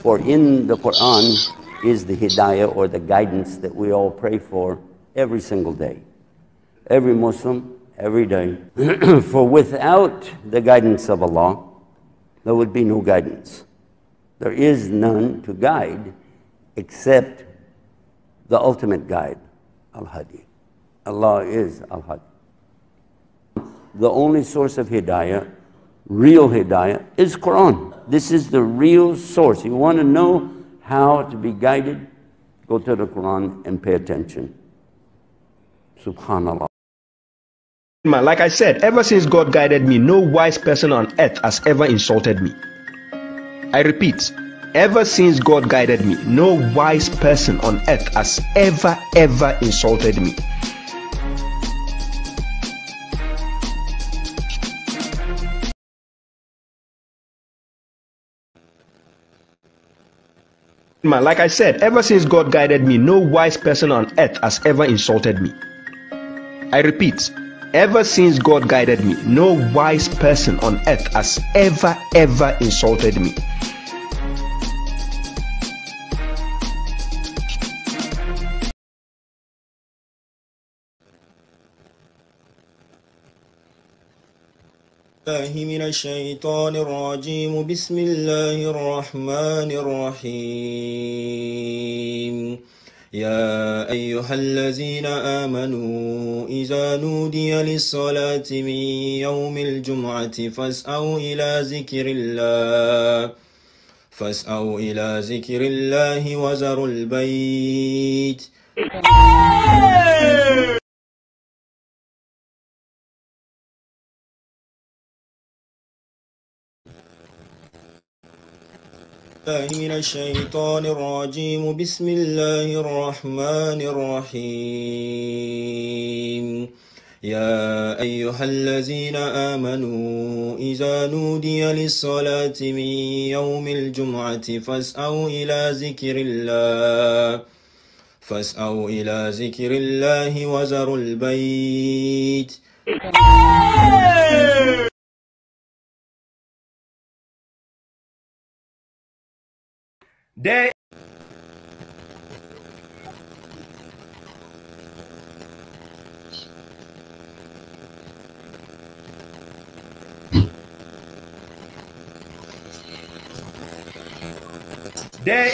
For in the Quran is the hidayah, or the guidance that we all pray for every single day. Every Muslim, every day. For without the guidance of Allah, there would be no guidance. There is none to guide except the ultimate guide, Al-Hadi. Allah is Al-Hadi. The only source of hidayah, real hidayah, is Quran. This is the real source. You want to know how to be guided? Go to the Quran and pay attention. Subhanallah. Like I said, ever since God guided me, no wise person on earth has ever insulted me. I repeat, ever since God guided me, no wise person on earth has ever insulted me. Like I said, ever since God guided me, no wise person on earth has ever insulted me. I repeat, ever since God guided me, no wise person on earth has ever insulted me. من الشيطان الرجيم بسم الله الرحمن الرحيم يا أيها الذين آمنوا إذا نودي للصلاة من يوم الجمعة فاسعوا إلى ذكر الله وذروا البيت من الشيطان الرجيم بسم الله الرحمن الرحيم يا أيها الذين آمنوا إذا نودي للصلاة من يوم الجمعة فاسعوا إلى ذكر الله وذروا البيت There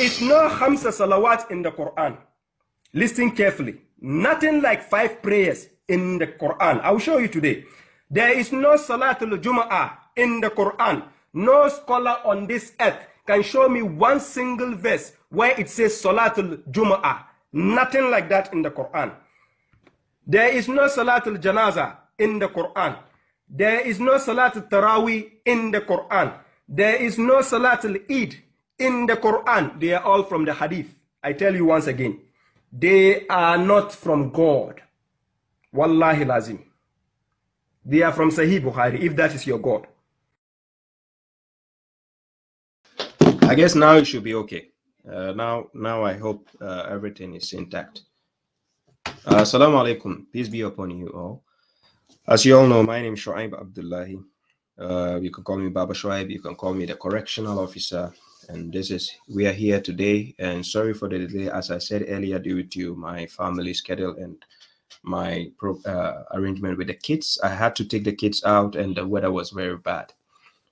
is no Khamsa Salawats in the Quran. Listen carefully. Nothing like 5 prayers in the Quran. I will show you today. There is no Salatul Jumua in the Quran. No scholar on this earth can show me one single verse where it says Salatul Jumua. Nothing like that in the Quran. There is no Salatul Janaza in the Quran. There is no Salatul Taraweeh in the Quran. There is no Salatul Eid in the Quran. They are all from the Hadith. I tell you once again, they are not from God. Wallahi lazim. They are from Sahih Bukhari, if that is your God. I guess now it should be okay. Now I hope everything is intact. Assalamu alaikum. Peace be upon you all. As you all know, my name is Shu'aib Abdullahi. You can call me babashuaib. You can call me the correctional officer. And we are here today. And sorry for the delay, as I said earlier, due to my family schedule and my arrangement with the kids. I had to take the kids out, and the weather was very bad.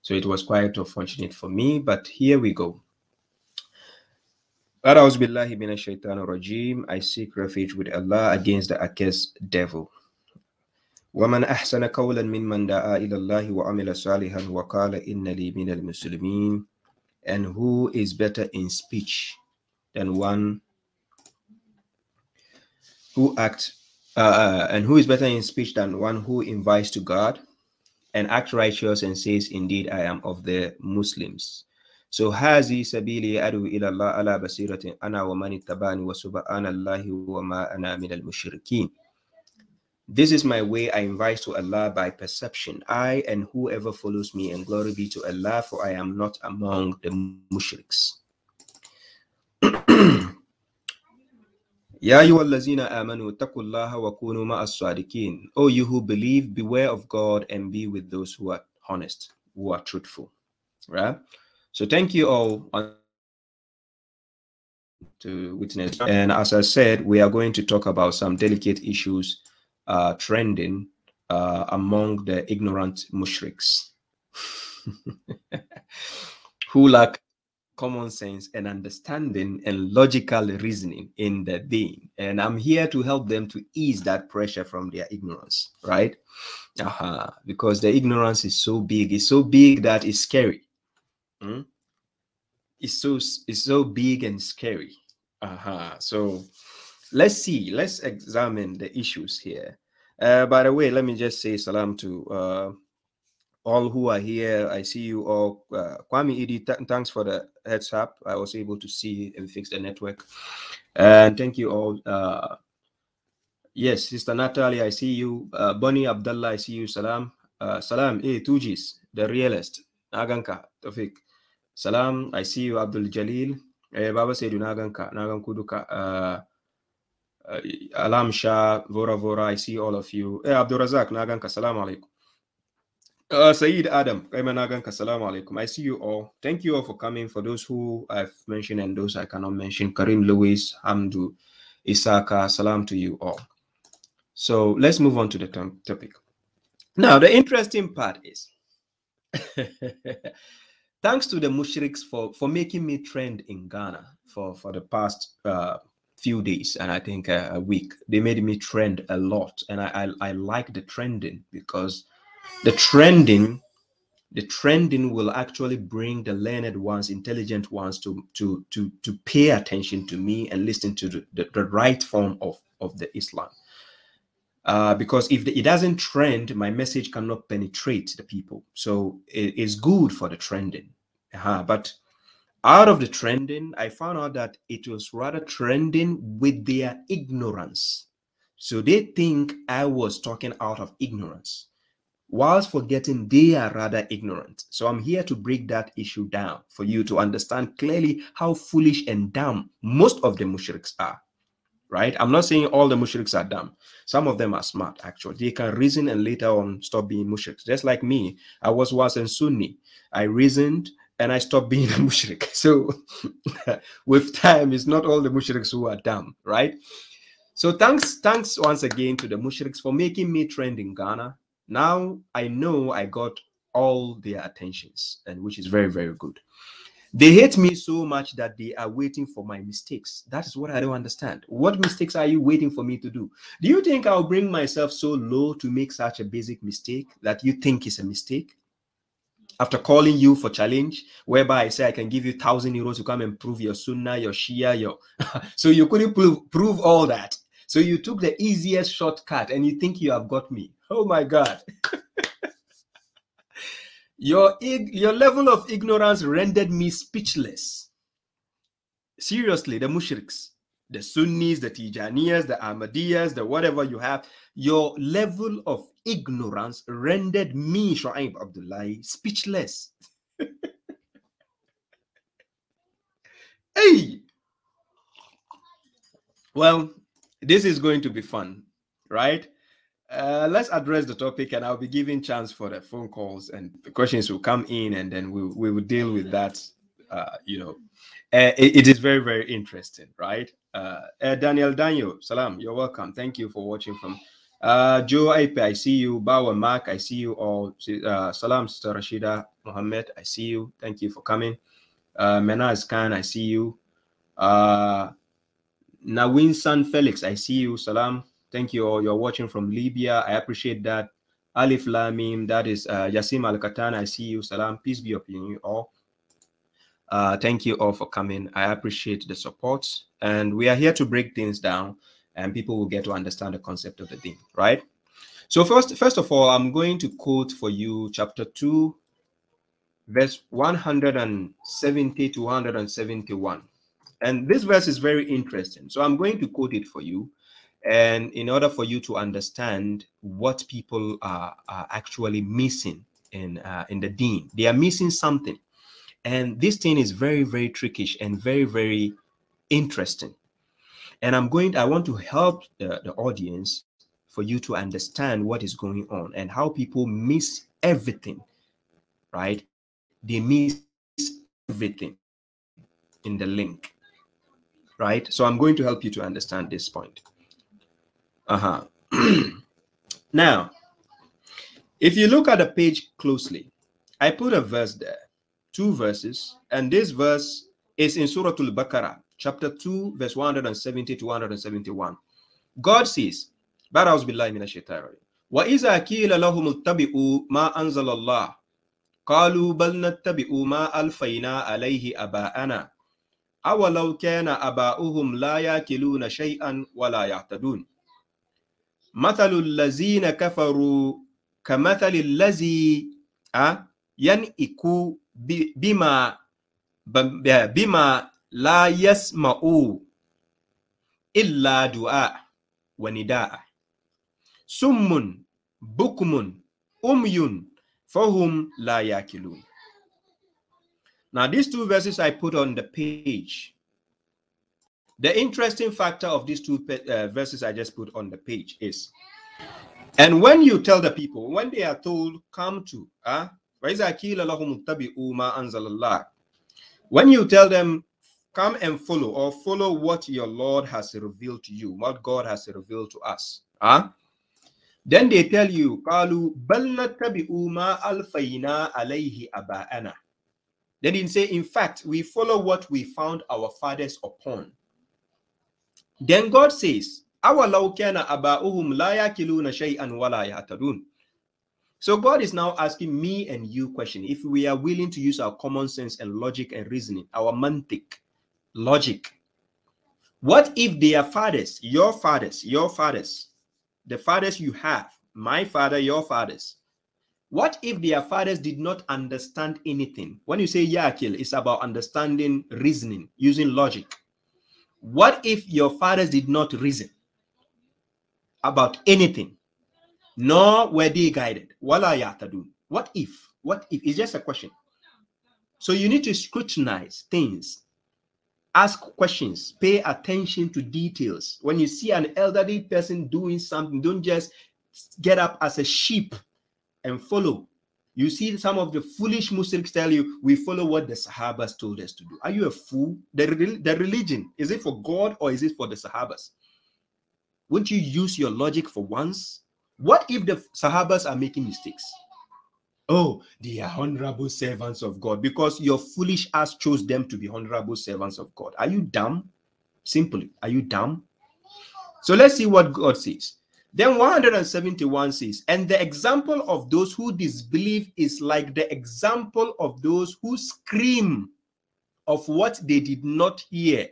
So it was quite unfortunate for me, but here we go. I seek refuge with Allah against the accursed devil. وَمَنْ أَحْسَنَ قَوْلًا مِمَّنْ دَعَا إِلَى اللَّهِ وَعَمِلَ صَالِحًا وَقَالَ إِنَّ لِي مِنَ الْمُسْلِمِينَ. And who is better in speech than one who invites to God and acts righteous and says, indeed, I am of the Muslims. So hazi sabili adu ila Allah ala basiratin ana wa man ittabani wa subhanallahi wa ma ana min al-mushrikeen. This is my way, I invite to Allah by perception, I and whoever follows me, and glory be to Allah, for I am not among the mushriks. Ya ayyuhallazina amanu taqullaha wa kunu ma'as sadiqin. O you who believe, beware of God and be with those who are honest, who are truthful. Right? So thank you all. to witness. And as I said, we are going to talk about some delicate issues trending among the ignorant mushriks who lack common sense and understanding and logical reasoning in the deen. And I'm here to help them to ease that pressure from their ignorance, right? Because the ignorance is so big. It's so big that it's scary. It's so big and scary. So let's examine the issues here. By the way, let me just say salam to all who are here. I see you all. Kwame Idi, thanks for the heads up. I was able to see and fix the network. And thank you all. Yes, Sister Natalie, I see you. Bonnie Abdullah, I see you. Salam. Salam, Tujis, the realist. Naganka, Tofik. Salam, I see you. Abdul Jalil. Baba Sedu Naganka, Nagankuduka. Alam Shah, Vora Vora, I see all of you. Abdul Razak, Naganka, Salam alaikum. Saeed Adam, Assalamu alaikum. I see you all. Thank you all for coming. For those who I've mentioned and those I cannot mention, Karim Lewis, Hamdu, Isaka, salam to you all. So let's move on to the topic. Now, the interesting part is, thanks to the mushriks for making me trend in Ghana for the past few days, and I think a week. They made me trend a lot, and I like the trending, because the trending will actually bring the learned ones, intelligent ones to pay attention to me and listen to the right form of the Islam. Because if it doesn't trend, my message cannot penetrate the people. So it is good for the trending. But out of the trending, I found out that it was rather trending with their ignorance. So they think I was talking out of ignorance, whilst forgetting they are rather ignorant. So I'm here to break that issue down for you to understand clearly how foolish and dumb most of the mushriks are, right? I'm not saying all the mushriks are dumb. Some of them are smart, actually. They can reason and later on stop being mushriks. Just like me, I was once a Sunni. I reasoned and I stopped being a mushrik. So with time, it's not all the mushriks who are dumb, right? So thanks once again to the mushriks for making me trend in Ghana. Now I know I got all their attentions, and which is very, very good. They hate me so much that they are waiting for my mistakes. That is what I don't understand. What mistakes are you waiting for me to do? Do you think I'll bring myself so low to make such a basic mistake that you think is a mistake? After calling you for challenge, whereby I say I can give you 1,000 euros to come and prove your sunnah, your shia, your so you couldn't prove all that. So you took the easiest shortcut and you think you have got me. Oh my God. Your level of ignorance rendered me speechless. Seriously, the mushriks, the Sunnis, the Tijaniyas, the Ahmadiyas, the whatever you have, your level of ignorance rendered me, Shu'aib Abdullahi, speechless. Hey! Well, this is going to be fun, right? Let's address the topic, and I'll be giving chance for the phone calls, and the questions will come in, and then we will deal with that. It is very, very interesting, right? Daniel, salam, you're welcome. Thank you for watching from Joe Aipe, I see you. Bawa Mark, I see you all. Salam, Sister Rashida Mohammed, I see you. Thank you for coming. Menaz Khan, I see you. Nawin San Felix, I see you. Salam. Thank you all. You're watching from Libya. I appreciate that. Alif Lamim, that is Yasim Al Katan, I see you. Salam. Peace be upon you all. Thank you all for coming. I appreciate the support. And we are here to break things down, and people will get to understand the concept of the thing, right? So first of all, I'm going to quote for you chapter 2, verse 170 to 171. And this verse is very interesting. So I'm going to quote it for you. And in order for you to understand what people are actually missing in the deen, they are missing something. And this thing is very, very trickish and very, very interesting. And I want to help the audience for you to understand what is going on and how people miss everything, right? They miss everything in the link. right? So I'm going to help you to understand this point. Now, if you look at the page closely, I put a verse there, 2 verses, and this verse is in Surah Al-Baqarah, chapter 2, verse 170 to 171. God says, "Ba'udhu billahi minash shaitanir rajim. Wa iza qila lahum ittabi'u ma anzala Allah, qalu bal nattabi'u ma alfayna alayhi aba'ana, awalau kana aba'uhum la yakiluna shay'an wa la yahtadun. Mathalul lazina kafaru kamathali lazi yan'iku bima la yasma'u illa du'a wa nida'a. Summun bukmun umyun fahum la yakilun." Now, these 2 verses I put on the page. The interesting factor of these 2 verses I just put on the page is, and when you tell the people, when they are told, come to, when you tell them, come and follow, or follow what your Lord has revealed to you, what God has revealed to us, then they tell you, they didn't say, in fact, we follow what we found our fathers upon. Then God says, so God is now asking me and you question, if we are willing to use our common sense and logic and reasoning, our mantik, logic. What if their fathers, your fathers, the fathers you have, my father, your fathers, what if their fathers did not understand anything? When you say yakil, it's about understanding, reasoning, using logic. What if your fathers did not reason about anything, nor were they guided? Wala yatadun. What if? What if? It's just a question. So you need to scrutinize things, ask questions, pay attention to details. When you see an elderly person doing something, don't just get up as a sheep and follow. You see some of the foolish Muslims tell you, we follow what the Sahabas told us to do. Are you a fool? The religion, is it for God or is it for the Sahabas? Wouldn't you use your logic for once? What if the Sahabas are making mistakes? Oh, they are honorable servants of God because your foolish ass chose them to be honorable servants of God. Are you dumb? Simply, are you dumb? So let's see what God says. Then 171 says, and the example of those who disbelieve is like the example of those who scream of what they did not hear,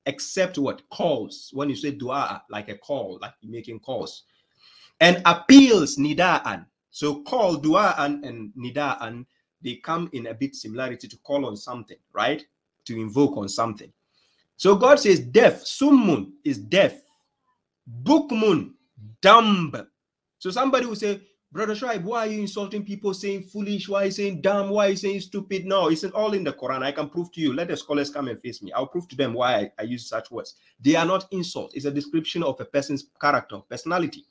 except what? Calls. When you say dua, like a call, like you're making calls. And appeals, nida'an. So call, du'a'an and nida'an, they come in a bit similarity to call on something, right? To invoke on something. So God says deaf, summun is deaf, bukmun, dumb. So somebody will say, Brother Shoaib, why are you insulting people, saying foolish? Why are you saying dumb? Why are you saying stupid? No, it's all in the Quran. I can prove to you. Let the scholars come and face me. I'll prove to them why I use such words. They are not insults. It's a description of a person's character, personality.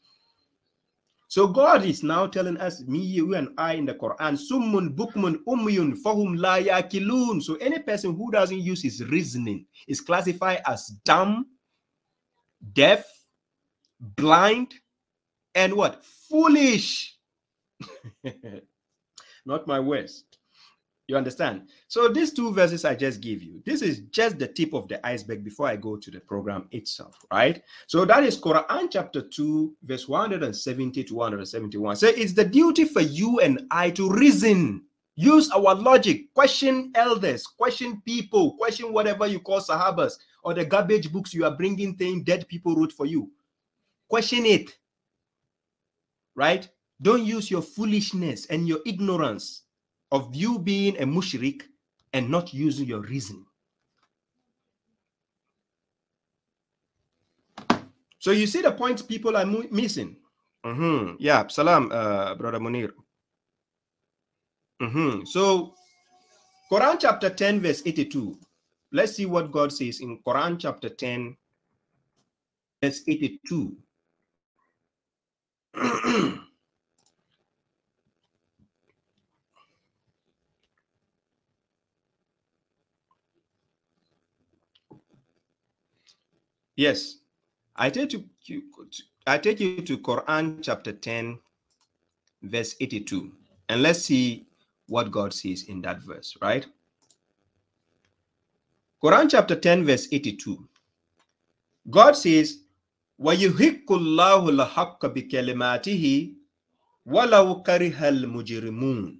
So God is now telling us, me, you, and I in the Quran, summun, bukmun, umyun, fahum la yakilun. So any person who doesn't use his reasoning is classified as dumb, deaf, blind, and what? Foolish. Not my words. You understand? So these 2 verses I just gave you, this is just the tip of the iceberg before I go to the program itself, right? So that is Quran chapter 2, verse 170 to 171. So it's the duty for you and I to reason, use our logic, question elders, question people, question whatever you call Sahabas, or the garbage books you are bringing things dead people wrote for you. Question it, right? Don't use your foolishness and your ignorance of you being a mushrik and not using your reason. So you see the point people are missing. Yeah, salam, Brother Munir. So Quran chapter 10, verse 82. Let's see what God says in Quran chapter 10, verse 82. Yes. I take you to Quran chapter 10, verse 82. And let's see what God says in that verse, right? Quran chapter 10, verse 82. God says, وَيُحِقُّ اللَّهُ الْحَقَّ بِكَلِمَاتِهِ وَلَوْ كَرِهَ الْمُجْرِمُونَ.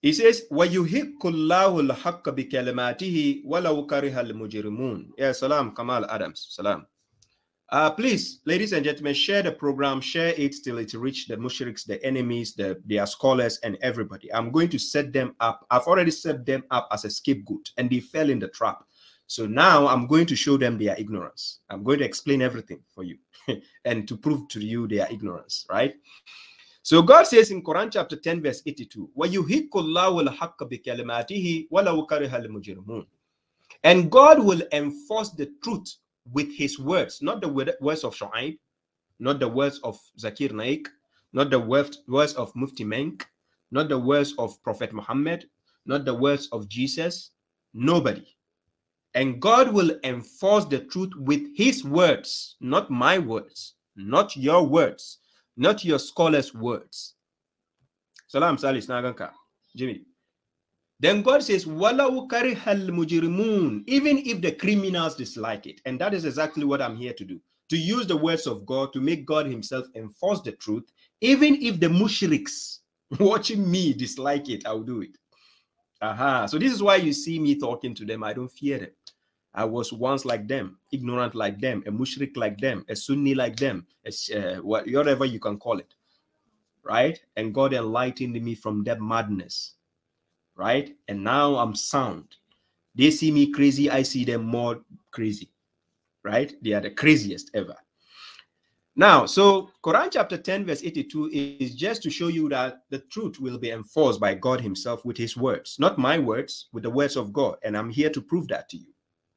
He says, وَيُحِقُّ اللَّهُ الْحَقَّ بِكَلِمَاتِهِ وَلَوْ كَرِهَ الْمُجْرِمُونَ. Yeah, salam, Kamal Adams, salam. Please, ladies and gentlemen, share the program, share it till it reach the mushriks, the enemies, their scholars, and everybody. I'm going to set them up. I've already set them up as a scapegoat, and they fell in the trap. So now I'm going to show them their ignorance. I'm going to explain everything for you and to prove to you their ignorance, right? So God says in Quran chapter 10, verse 82, وَيُحِقُّ اللَّهُ الْحَقَّ بِكَلِمَاتِهِ وَلَوْ كَرِهَ الْمُجْرِمُونَ. And God will enforce the truth with his words, not the words of Shu'aib, not the words of Zakir Naik, not the words of Mufti Menk, not the words of Prophet Muhammad, not the words of Jesus, nobody. And God will enforce the truth with his words, not my words, not your words, not your scholars' words. Salam Salis Naganka. Jimmy. Then God says, وَلَوْ كَرِهَ الْمُجْرِمُونَ, even if the criminals dislike it. And that is exactly what I'm here to do. To use the words of God to make God himself enforce the truth. Even if the mushriks watching me dislike it, I'll do it. Aha. So this is why you see me talking to them. I don't fear them. I was once like them, ignorant like them, a mushrik like them, a Sunni like them, whatever you can call it. Right? And God enlightened me from that madness. Right? And now I'm sound. They see me crazy, I see them more crazy. Right? They are the craziest ever. Now, so Quran chapter 10, verse 82 is just to show you that the truth will be enforced by God himself with his words, not my words, with the words of God. And I'm here to prove that to you.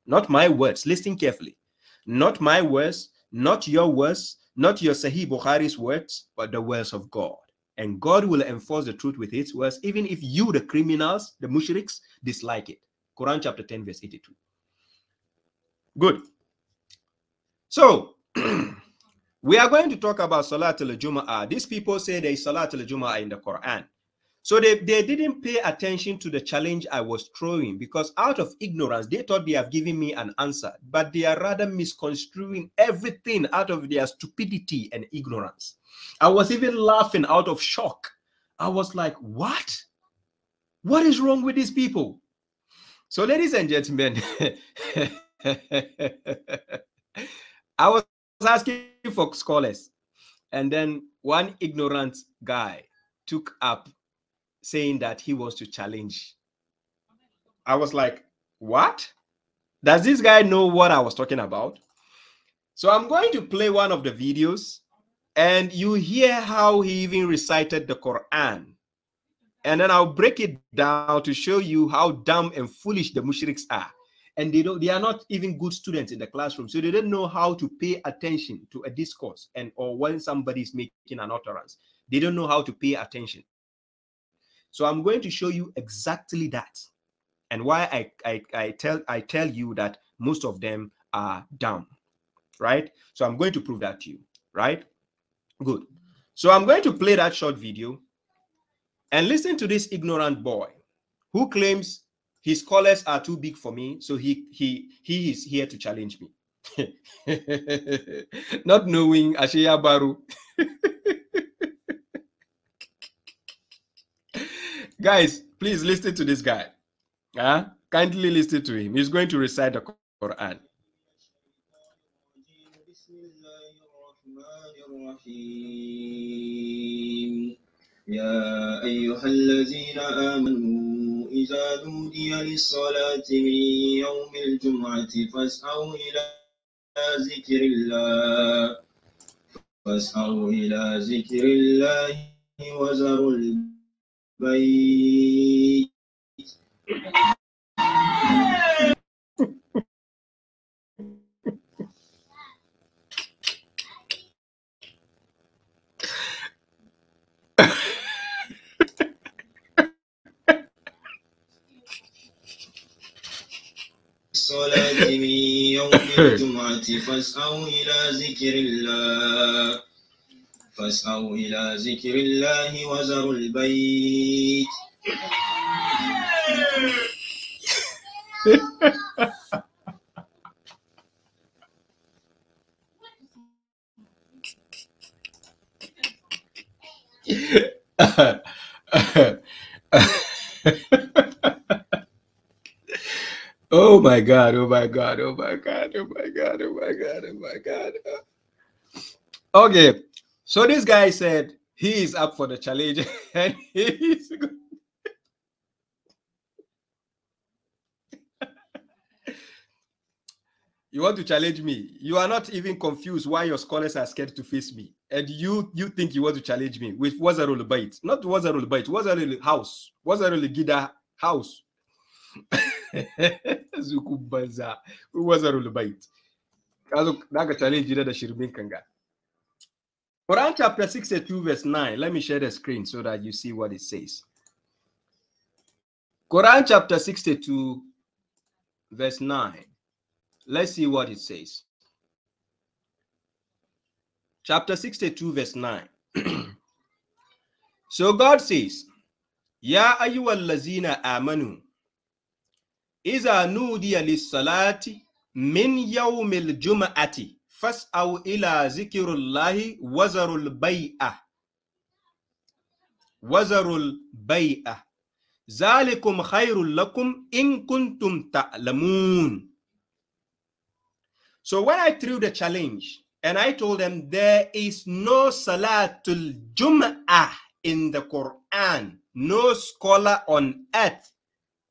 Not my words. Listen carefully. Not my words, not your words, not your Sahih Bukhari's words, but the words of God. And God will enforce the truth with his words, even if you, the criminals, the mushriks, dislike it. Quran chapter 10, verse 82. Good. So, we are going to talk about Salatul Jumua. These people say there is Salatul Jumua in the Quran. So they didn't pay attention to the challenge I was throwing, because out of ignorance, they thought they have given me an answer, but they are rather misconstruing everything out of their stupidity and ignorance. I was even laughing out of shock. I was like, what? What is wrong with these people? So, ladies and gentlemen, I was asking for scholars, and then one ignorant guy took up saying that he wants to challenge. I was like, what? Does this guy know what I was talking about? So I'm going to play one of the videos, and you hear how he even recited the Quran. And then I'll break it down to show you how dumb and foolish the mushriks are. And they are not even good students in the classroom, so they don't know how to pay attention to a discourse, or when somebody is making an utterance. They don't know how to pay attention. So I'm going to show you exactly that, and why I tell you that most of them are dumb, right? So I'm going to prove that to you, right? Good. So I'm going to play that short video, and listen to this ignorant boy who claims his scholars are too big for me, so he is here to challenge me. Not knowing Ashiya Baru. Guys, please listen to this guy. Kindly listen to him. He's going to recite the Quran. يا أيها الذين آمنوا إذا نودي للصلاة من يوم الجمعة فاسعوا إلى ذكر الله وذروا البيع. للصلاة من يوم الجمعة فاسعوا إلى ذكر الله وذروا البيت. Oh my God, oh my God, oh my God, oh my God, oh my God, oh my God. Okay, so this guy said he is up for the challenge and he's good. You want to challenge me? You are not even confused why your scholars are scared to face me. And you think you want to challenge me with Wazarul Bait. Not Wazarul Bait, Wazarul House. Wazarul Gida House. Zukubaza. Wazarul Bait. Naga challenge the Shirmin Kanga. Quran chapter 62 verse 9. Let me share the screen so that you see what it says. Quran chapter 62 verse 9. Let's see what it says. Chapter 62 verse 9. So God says, Ya ayyuhallazina amanu iza nudiya lis-salati min yawmil jum'ati fas'au ila zikrillahi wazarul bai'a zalikum khairul lakum in kuntum ta'lamun. So when I threw the challenge and I told them there is no Salatul Jum'ah in the Quran, no scholar on earth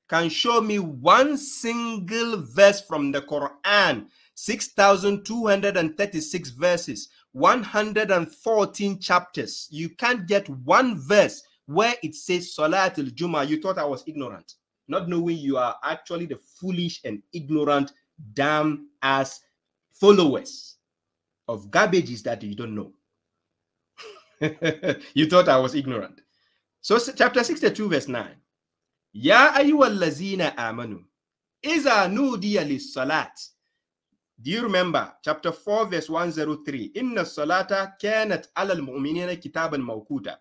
can show me one single verse from the Quran, 6,236 verses, 114 chapters. You can't get one verse where it says Salatul Jum'ah. You thought I was ignorant, not knowing you are actually the foolish and ignorant, damn ass followers of garbages that you don't know. You thought I was ignorant. So chapter 62 verse 9. Ya ayyuhallazina amanu iza nudiya lis-salat. Do you remember chapter 4 verse 103? Inna salata kanat alal mu'minina kitaban mawquta.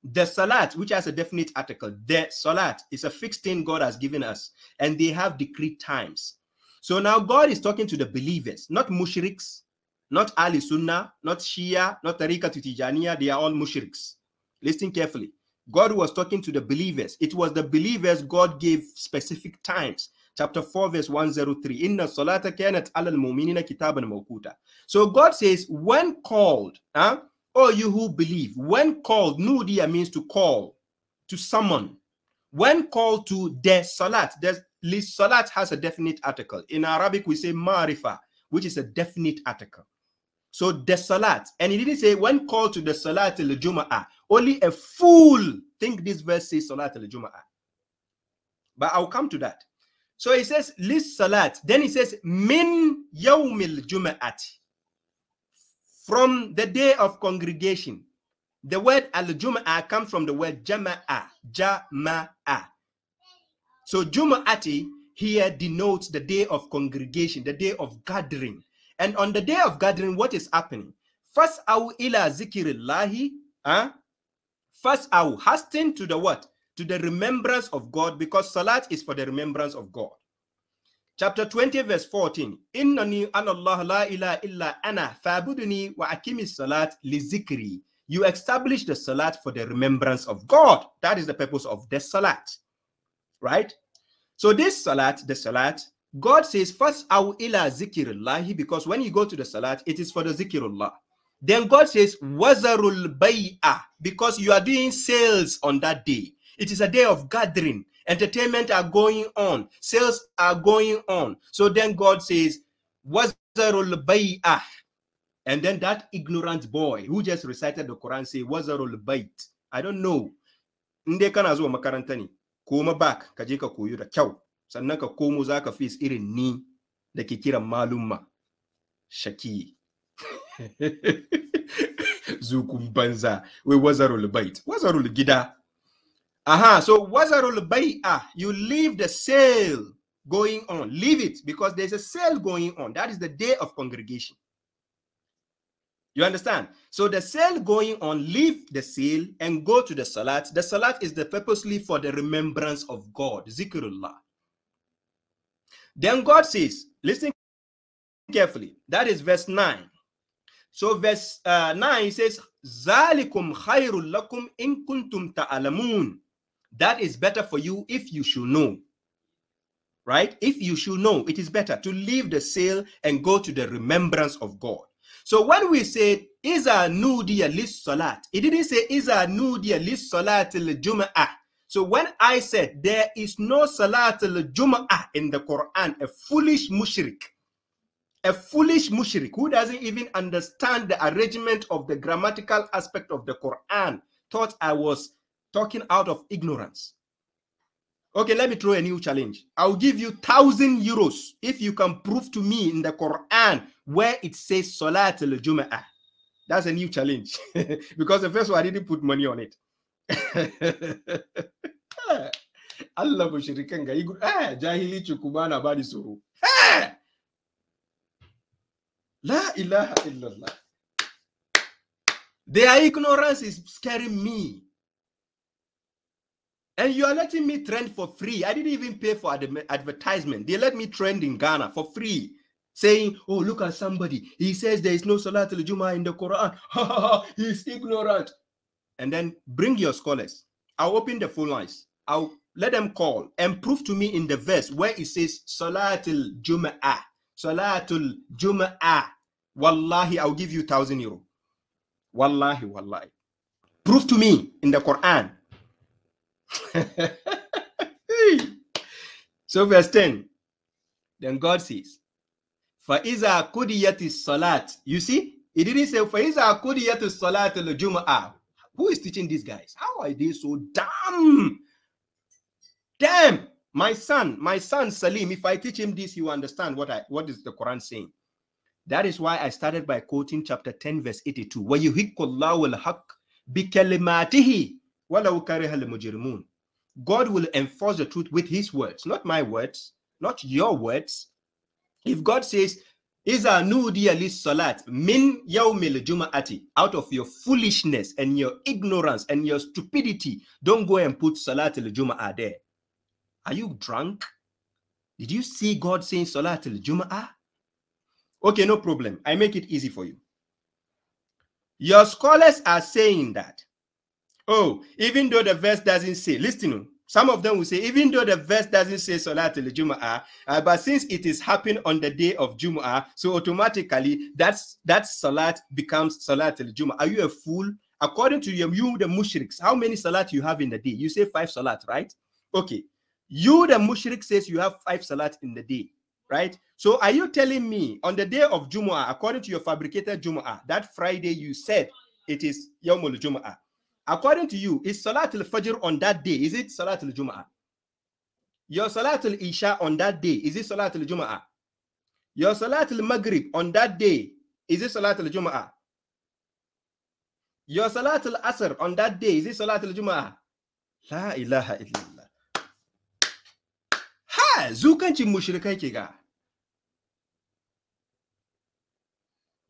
The salat, which has a definite article, the salat is a fixed thing God has given us, and they have decreed times. So now God is talking to the believers, not mushriks, not Ali Sunnah, not Shia, not Tariqa Tijaniya. They are all mushriks. Listen carefully. God was talking to the believers. It was the believers God gave specific times. Chapter 4 verse 103. Inna salata kanat alal mu'minina kitaban mawquta. So God says, when called, oh you who believe, when called, nudiya means to call, to summon. When called to the salat, salat has a definite article. In Arabic, we say marifa, which is a definite article. So the salat, and he didn't say when called to the salat al-jum'ah. Only a fool think this verse says salat al-jum'ah. But I'll come to that. So he says lis salat. Then he says min yawmil jum'ati, from the day of congregation. The word al-jum'ah comes from the word jama'ah. So jum'ati here denotes the day of congregation, the day of gathering. And on the day of gathering, what is happening? Fas'au ila zikrillahi, fas'au, hasten to the what? To the remembrance of God, because salat is for the remembrance of God. Chapter 20 verse 14. Innani anallah la ilaha illa ana fa'buduni wa akimis salat li zikri. You establish the salat for the remembrance of God. That is the purpose of the salat. Right? So this salat, the salat, God says, first, aw ila zikrillahi, because when you go to the salat, it is for the zikrullah. Then God says, wazarul bai'ah, because you are doing sales on that day. It is a day of gathering. Entertainment are going on. Sales are going on. So then God says, wazarul bai'ah. And then that ignorant boy who just recited the Quran say, wazarul bait. I don't know. Nde kana zuwa makaranta ne. Koma back, kaje ka koyo da kyau. Sannan ka komo za ka fis irin ni da ke kiran malumma shaki. Zukun banza. We wazarul bait. Wazarul gida. Aha, so wazarul bai'ah, you leave the sale going on. Leave it, because there's a sale going on. That is the day of congregation. You understand? So the sale going on, leave the sale and go to the salat. The salat is the purposely for the remembrance of God, zikrullah. Then God says, listen carefully, that is verse 9. So verse 9 says, Zalikum khairul lakum in kuntum ta'alamun. That is better for you if you should know. Right? If you should know, it is better to leave the sale and go to the remembrance of God. So when we say, Iza nudiya lis salat, it didn't say, Iza nudiya lis salat al-jum'ah. So when I said there is no salat al-jum'ah in the Quran, a foolish mushrik who doesn't even understand the arrangement of the grammatical aspect of the Quran thought I was talking out of ignorance. Okay, let me throw a new challenge. I'll give you 1,000 euros if you can prove to me in the Quran where it says Salatul Jum'ah. That's a new challenge. Because the first one, I didn't put money on it. Allah mushrikan ga igu jahili chukumana badi suru. La ilaha illallah. Their ignorance is scaring me. And you are letting me trend for free. I didn't even pay for advertisement. They let me trend in Ghana for free. Saying, oh, look at somebody. He says there is no Salatul Jum'ah in the Quran. He's ignorant. And then bring your scholars. I'll open the phone lines. I'll let them call and prove to me in the verse where it says Salatul Jum'ah. Salatul Jum'ah. Wallahi, I'll give you 1,000 euro. Wallahi, wallahi. Prove to me in the Quran. So verse 10, then God says, فَإِذَا قُضِيَتِ الصَّلَاةِ. You see, it didn't say فَإِذَا قُضِيَتِ الصَّلَاةِ الْجُمْعَةِ. Who is teaching these guys? How are they so dumb? Damn, my son Salim, if I teach him this, he will understand what is the Quran saying. That is why I started by quoting chapter 10 verse 82. وَيُحِقُّ اللَّهُ الْحَقِّ بِكَلِمَاتِهِ وَلَوْ كَرِهَ الْمُجْرِمُونَ. God will enforce the truth with his words, not my words, not your words. If God says, Iza nudiya lis salat min yawmil jum'ati, out of your foolishness and your ignorance and your stupidity, don't go and put Salatul Jum'ah there. Are you drunk? Did you see God saying Salatul Jum'ah? Okay, no problem. I make it easy for you. Your scholars are saying that, oh, even though the verse doesn't say, listen, some of them will say, even though the verse doesn't say Salatul Jum'ah, but since it is happening on the day of Jum'ah, so automatically that Salat becomes Salatul Jum'ah. Are you a fool? According to you, the mushriks, how many Salat you have in the day? You say 5 Salat, right? Okay. You, the mushrik, says you have 5 Salat in the day, right? So are you telling me on the day of Jum'ah, according to your fabricated Jum'ah, that Friday you said it is Yawmul Jum'ah? According to you, is Salatul Fajr on that day? Is it Salatul Jum'ah? Your Salatul Isha on that day, is it Salatul Jum'ah? Your Salatul Maghrib on that day, is it Salatul Jum'ah? Your Salatul Asr on that day, is it Salatul Jum'ah? La ilaha illallah. Ha! Zukanchi mushrikai kiga.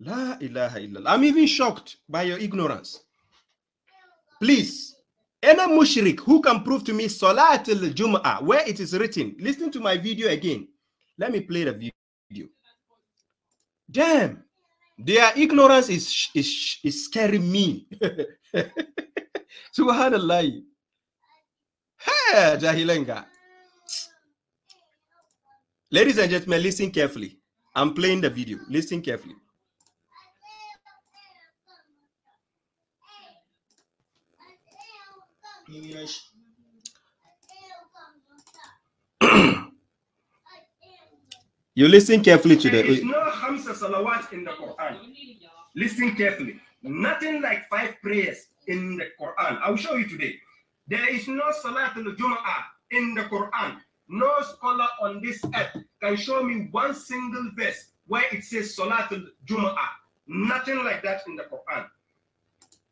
La ilaha illallah. I'm even shocked by your ignorance. Please, any mushrik who can prove to me Salatul Jum'ah, where it is written, listen to my video again. Let me play the video. Damn, their ignorance is scaring me. Subhanallah. Hey, Jahilenga. Ladies and gentlemen, listen carefully. I'm playing the video. Listen carefully. You listen carefully to There is no Hamsa Salawats in the Quran. Listen carefully. Nothing like 5 prayers in the Quran. I'll show you today. There is no Salatul Jum'ah in the Quran. No scholar on this earth can show me one single verse where it says Salatul Jum'ah. Nothing like that in the Quran.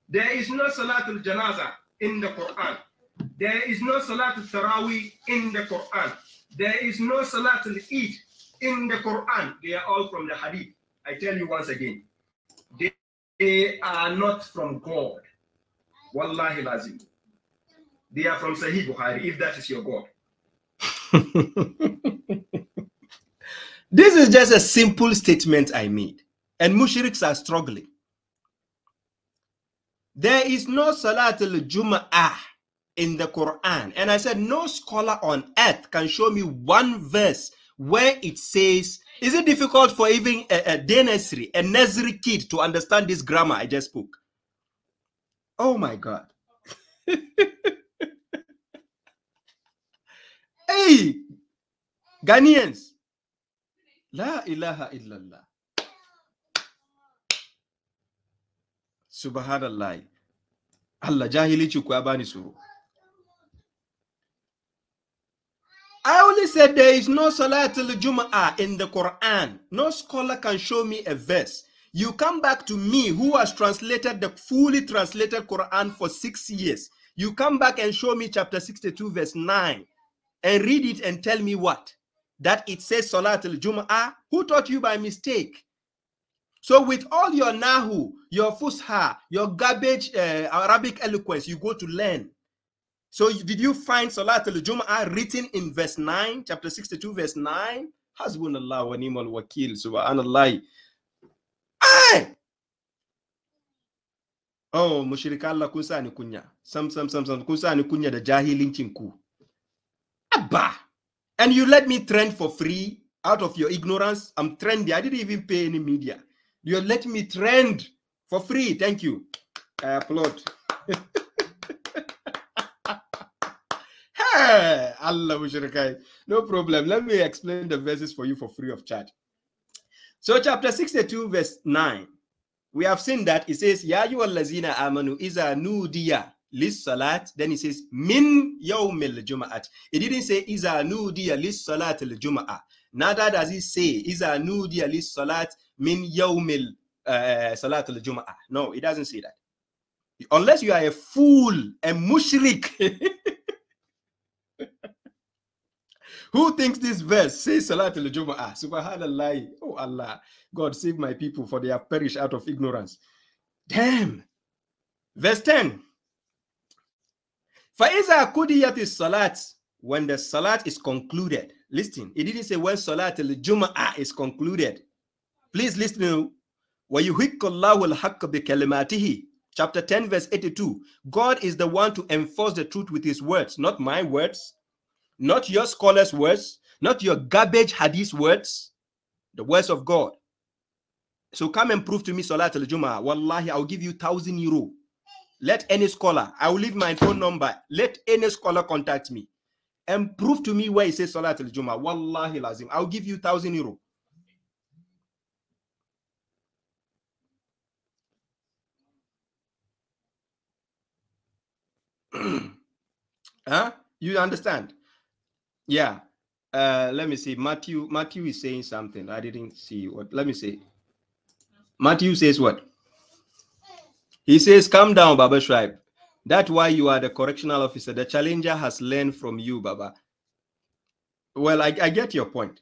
There is no Salatul Janaza in the Quran. There is no Salatul Tarawih in the Quran. There is no Salatul Eid in the Quran. They are all from the Hadith. I tell you once again, they are not from God. Wallahi lazim. They are from Sahih Bukhari, if that is your God. This is just a simple statement I made. And mushriks are struggling. There is no Salatul Jum'ah in the Quran. And I said, no scholar on earth can show me one verse where it says, is it difficult for even a nursery kid to understand this grammar I just spoke? Oh my God. Hey, Ghanaians. La ilaha illallah. Subhanallah. Allah jahili chukwabani suru. I only said there is no Salatul Jum'ah in the Quran. No scholar can show me a verse. You come back to me who has translated the fully translated Quran for 6 years. You come back and show me chapter 62 verse 9 and read it and tell me what? That it says Salatul Jum'ah? Who taught you by mistake? So with all your Nahu, your Fusha, your garbage Arabic eloquence, you go to learn. So did you find Salatul Jum'ah written in verse 9, chapter 62, verse 9? Hasbunallah wa ni'mal wakil, subhanallah. Ay! Oh, mushrika Allah kunsa ni kunya. Sam kunsa ni kunya da jahilin chinku. Abba! And you let me trend for free out of your ignorance. I'm trendy. I didn't even pay any media. You're letting me trend for free. Thank you. I applaud. Hey, Allah mushrikai. No problem. Let me explain the verses for you for free of charge. So chapter 62 verse 9. We have seen that it says, Ya ayyuhallazina amanu iza nudiya lis salat. Then it says, min yawmil jum'at. It didn't say iza nudiya lis salat al jum'ah. Neither does it say iza nudiya lis salat min yawmil salat al jum'ah. No, it doesn't say that. Unless you are a fool, a mushrik, who thinks this verse says Salatul Jum'ah? Subhanallah. Oh Allah. God save my people, for they have perished out of ignorance. Damn. Verse 10. فَإِذَا قُضِيَتِ الصَّلَاةِ. When the salat is concluded. Listen. It didn't say when Salatul Jum'ah is concluded. Please listen. وَيُحِقُّ اللَّهُ الْحَقَّ بِكَلِمَاتِهِ. Chapter 10 verse 82. God is the one to enforce the truth with his words. Not my words. Not your scholars' words, not your garbage hadith words, the words of God. So come and prove to me Salatul Jum'ah. Wallahi, I'll give you 1,000 euro. Let any scholar, I will leave my phone number. Let any scholar contact me and prove to me where it says Salatul Jum'ah. Wallahi lazim, I'll give you 1,000 euro. Huh? You understand? Yeah. Let me see. Matthew is saying something. I didn't see what. Let me see. Matthew says what? He says, calm down, babashuaib. That's why you are the correctional officer. The challenger has learned from you, Baba. Well, I get your point.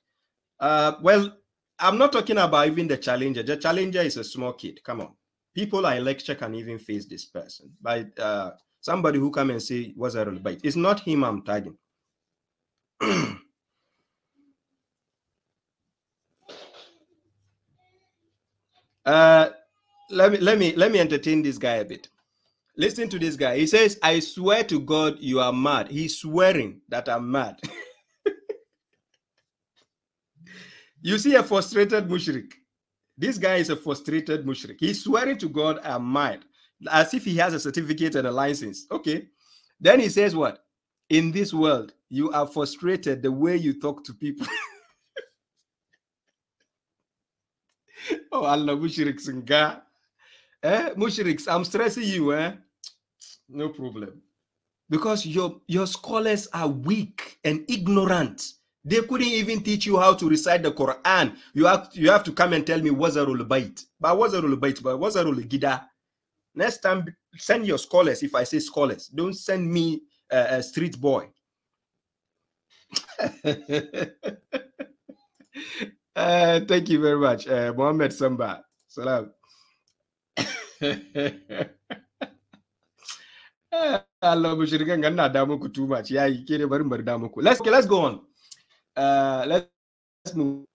Well, I'm not talking about even the challenger. The challenger is a small kid. Come on. People I lecture can even face this person. But somebody who come and say, what's a bite? It's not him I'm tagging. Let me entertain this guy a bit. Listen to this guy. He says, I swear to God you are mad. He's swearing that I'm mad. You see a frustrated mushrik. This guy is a frustrated mushrik. He's swearing to God I'm mad, as if he has a certificate and a license. Okay. Then he says what? In this world, you are frustrated the way you talk to people. Oh, Allah, mushriks and God. Mushriks, I'm stressing you, eh? No problem. Because your scholars are weak and ignorant. They couldn't even teach you how to recite the Quran. You have to come and tell me wazarul bait. But wazarul bait, but wazarul gida. Next time, send your scholars. If I say scholars, don't send me a street boy. Thank you very much, Mohammed Samba. Salam. Too much. Let's go on. Let's move.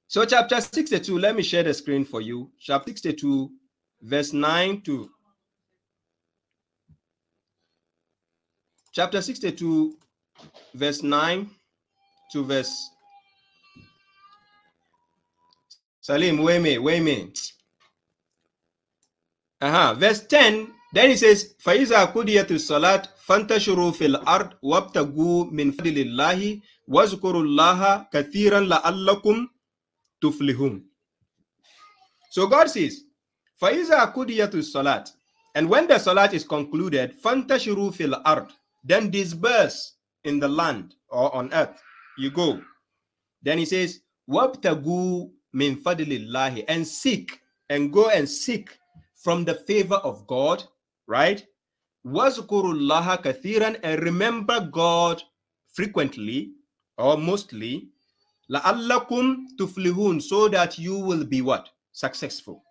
So chapter 62, let me share the screen for you. Chapter 62, verse 9 to chapter 62, verse 9 to verse Salim, wait me. Verse 10, then he says, فَإِذَا قُضِيَتُ الصَّلَاةُ فَانْتَشِرُوا فِي الْأَرْضِ وَابْتَغُوا مِنْ فَضْلِ اللَّهِ وَاذْكُرُوا اللَّهَ كَثِيرًا لَعَلَّكُمْ تُفْلِحُونَ. So God says, فَإِذَا قُضِيَتُ الصَّلَاةُ, and when the salat is concluded, فَانْتَشِرُوا فِي الْأَرْضِ, then disperse in the land or on earth. You go. Then he says, وَابْتَغُوا مِنْ فَضْلِ اللَّهِ, and seek, and go and seek from the favor of God, right? وَاذْكُرُوا اللَّهَ كَثِيرًا, and remember God frequently or mostly, لَعَلَّكُمْ تُفْلِحُونَ, so that you will be what? Successful.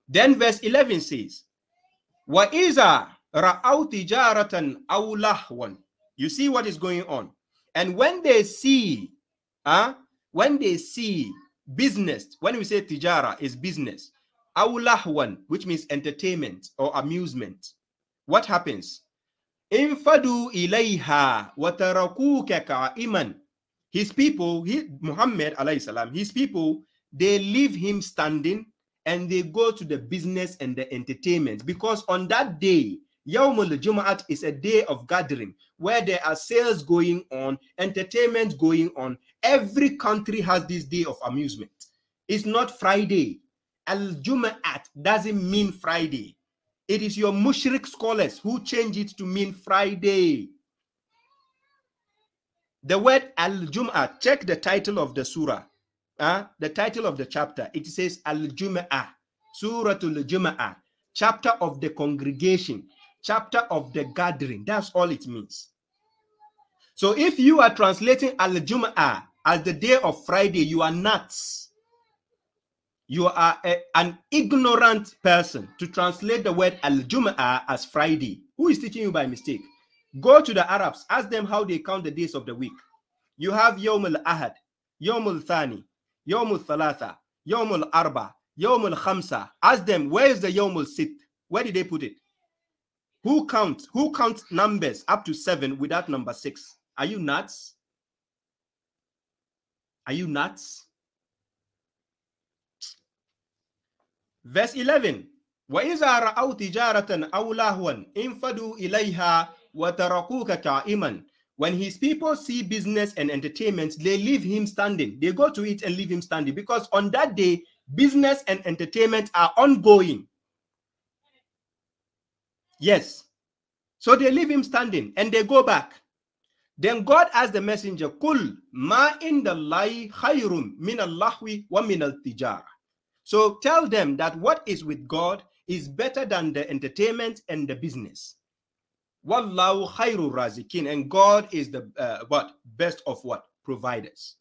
Then verse 11 says, وَإِذَا رَأَوْا تِجَارَةً أَوْ لَهْوًا, you see what is going on. And when they see business, when we say tijara is business, أَوْ لَهْوًا, which means entertainment or amusement, what happens? إِنْفَدُوا إِلَيْهَا وَتَرَكُوكَ قَائِمًا. His people, Muhammad alayhi salam, his people, they leave him standing and they go to the business and the entertainment, because on that day, Yawmul Jum'at is a day of gathering where there are sales going on, entertainment going on. Every country has this day of amusement. It's not Friday. Al-Jum'at doesn't mean Friday. It is your mushrik scholars who change it to mean Friday. The word Al-Jum'ah, check the title of the surah, the title of the chapter. It says Al-Jum'ah, Suratul Jum'ah, chapter of the congregation, chapter of the gathering. That's all it means. So if you are translating Al-Jum'ah as the day of Friday, you are nuts. You are an ignorant person to translate the word Al-Jum'ah as Friday. Who is teaching you by mistake? Go to the Arabs, ask them how they count the days of the week. You have Yawm al-Ahad, Yawm al-Thani, Yawm al-Thalatha, Yawm al-Arba, Yawm al-Khamsa. Ask them, where is the Yawm al-Sit? Where did they put it? Who counts numbers up to 7 without number 6? Are you nuts? Are you nuts? Verse 11. وَإِذَا رَأَوْا تِجَارَةً أَوْ لَهْوًا انْفَدُوا إِلَيْهَا وَتَرَكُوكَ قَائِمًا. When his people see business and entertainment, they leave him standing. They go to it and leave him standing, because on that day, business and entertainment are ongoing. Yes. So they leave him standing and they go back. Then God asked the messenger, Kul ma indallahi khayrum min allahwi wa min al-tijara. So tell them that what is with God is better than the entertainment and the business. Wallahu khairu razikin, and God is the best of what? Providers.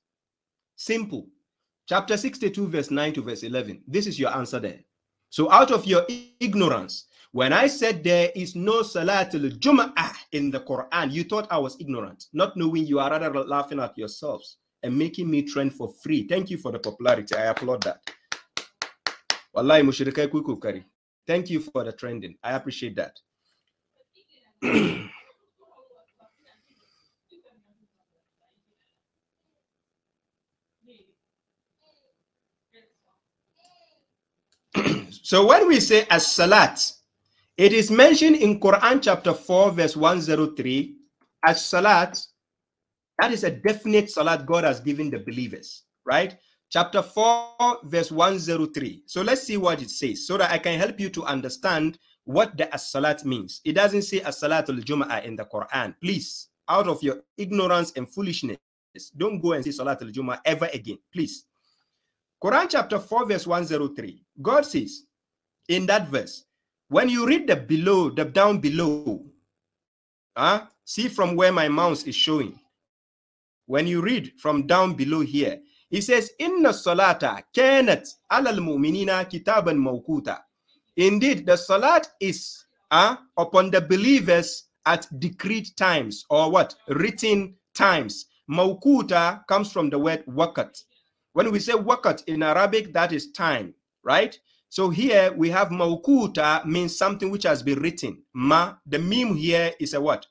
Simple. Chapter 62, verse 9 to verse 11. This is your answer there. So out of your ignorance, when I said there is no Salatul Jum'ah in the Quran, you thought I was ignorant, not knowing you are rather laughing at yourselves and making me trend for free. Thank you for the popularity. I applaud that. Wallahi mushrikai kuku kari. Thank you for the trending. I appreciate that. So when we say as-salat, it is mentioned in Quran chapter 4 verse 103 as salat. That is a definite salat God has given the believers, right? Chapter 4 verse 103. So let's see what it says so that I can help you to understand what the as-salat means. It doesn't say as-salatul Jum'ah in the Quran. Please, out of your ignorance and foolishness, don't go and say salatul Jum'ah ever again, please. Quran chapter 4 verse 103. God says in that verse, when you read the down below, See from where my mouse is showing. When you read from down below here, it says, Inna salata kanat alal mu'minina kitaban mawquta. Indeed, the salat is upon the believers at decreed times, or what? Written times. Mawquta comes from the word waqat. When we say waqat in Arabic, that is time, right? So here we have mawquta means something which has been written. Ma, the meme here is a what?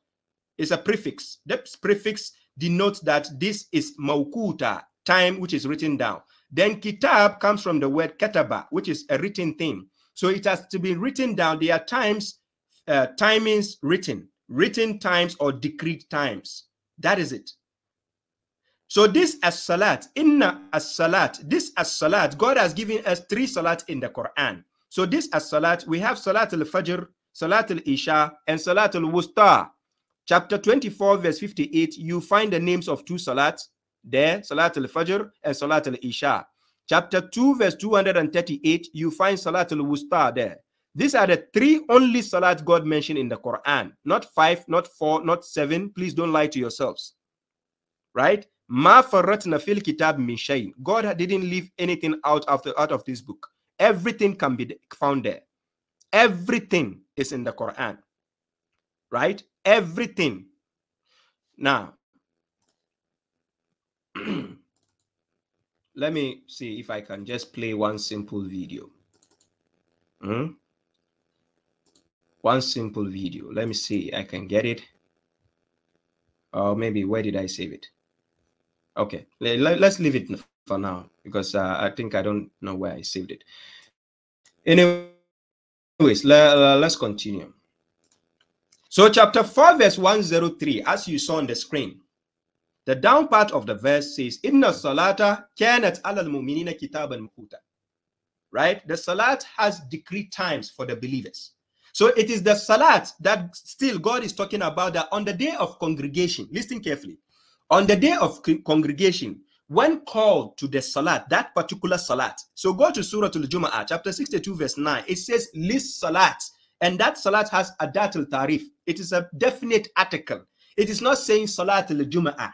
It's a prefix. That prefix denotes that this is mawquta, time which is written down. Then kitab comes from the word kataba, which is a written thing. So it has to be written down. There are times, timings written times or decreed times. That is it. So this as-salat, inna as-salat, this as-salat, God has given us 3 salat in the Quran. So this as-salat, we have Salatul Fajr, Salatul Isha, and Salatul Wusta. Chapter 24, verse 58, you find the names of 2 salats there, Salatul Fajr and Salatul Isha. Chapter 2, verse 238, you find Salatul Wusta there. These are the 3 only salats God mentioned in the Quran. Not 5, not 4, not 7. Please don't lie to yourselves. Right? Ma farratna fil kitab min shay. God didn't leave anything out of this book. Everything can be found there. Everything is in the Quran. Right? Everything. Now, let me see if I can just play one simple video. One simple video. Let me see. I can get it. Or maybe, where did I save it? Okay, let's leave it for now, because I think I don't know where I saved it. Anyways, let's continue. So chapter 4, verse 103, as you saw on the screen, the down part of the verse says, Inna salata kanat alal mu'minina kitaban mawquta. Right? The salat has decreed times for the believers. So it is the salat that still God is talking about, that on the day of congregation, listen carefully, on the day of congregation, when called to the salat, that particular salat. So go to Suratul Jumua, chapter 62, verse 9. It says, list salat. And that salat has adatul tarif. It is a definite article. It is not saying Salatul Jumua.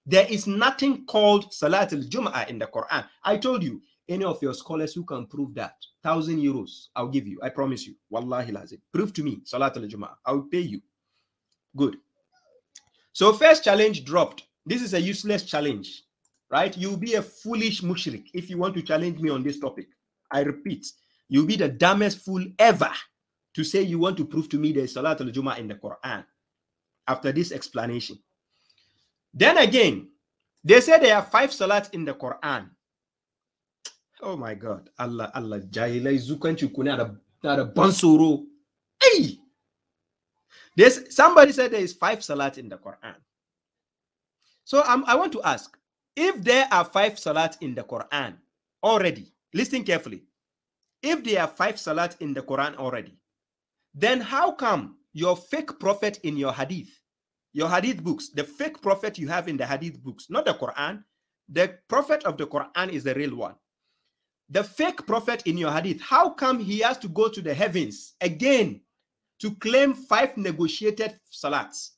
There is nothing called Salatul Jumua in the Quran. I told you, any of your scholars who can prove that, 1,000 euros, I'll give you. I promise you. Wallahi lazim. Prove to me Salatul Jumua. I will pay you. Good. So first challenge dropped. This is a useless challenge, right? You'll be a foolish mushrik if you want to challenge me on this topic. I repeat, you'll be the dumbest fool ever to say you want to prove to me there's Salatul Jumua in the Quran after this explanation. Then again, they say there are 5 salats in the Quran. Oh my God. Allah, jahila izukanchu kuna da bansuru. Hey! Somebody said there is 5 salats in the Quran. So I want to ask, if there are 5 salats in the Quran already, listen carefully. If there are 5 salats in the Quran already, then how come your fake prophet in your hadith books, the fake prophet you have in the hadith books, not the Quran, the prophet of the Quran is the real one. The fake prophet in your hadith, how come he has to go to the heavens again to claim 5 negotiated salats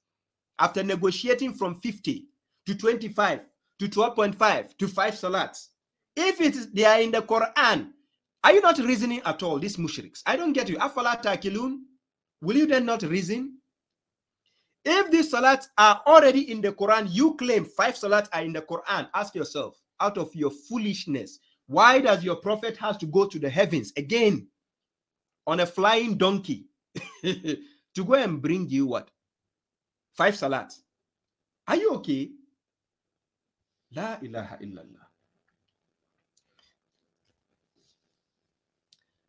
after negotiating from 50 to 25 to 12.5 to 5 salats? If they are in the Quran, are you not reasoning at all, these mushriks? I don't get you. Afala ta'kilun? Will you then not reason? If these salats are already in the Quran, you claim 5 salats are in the Quran. Ask yourself, out of your foolishness, why does your prophet have to go to the heavens again on a flying donkey to go and bring you what? 5 salats. Are you okay? La ilaha illallah.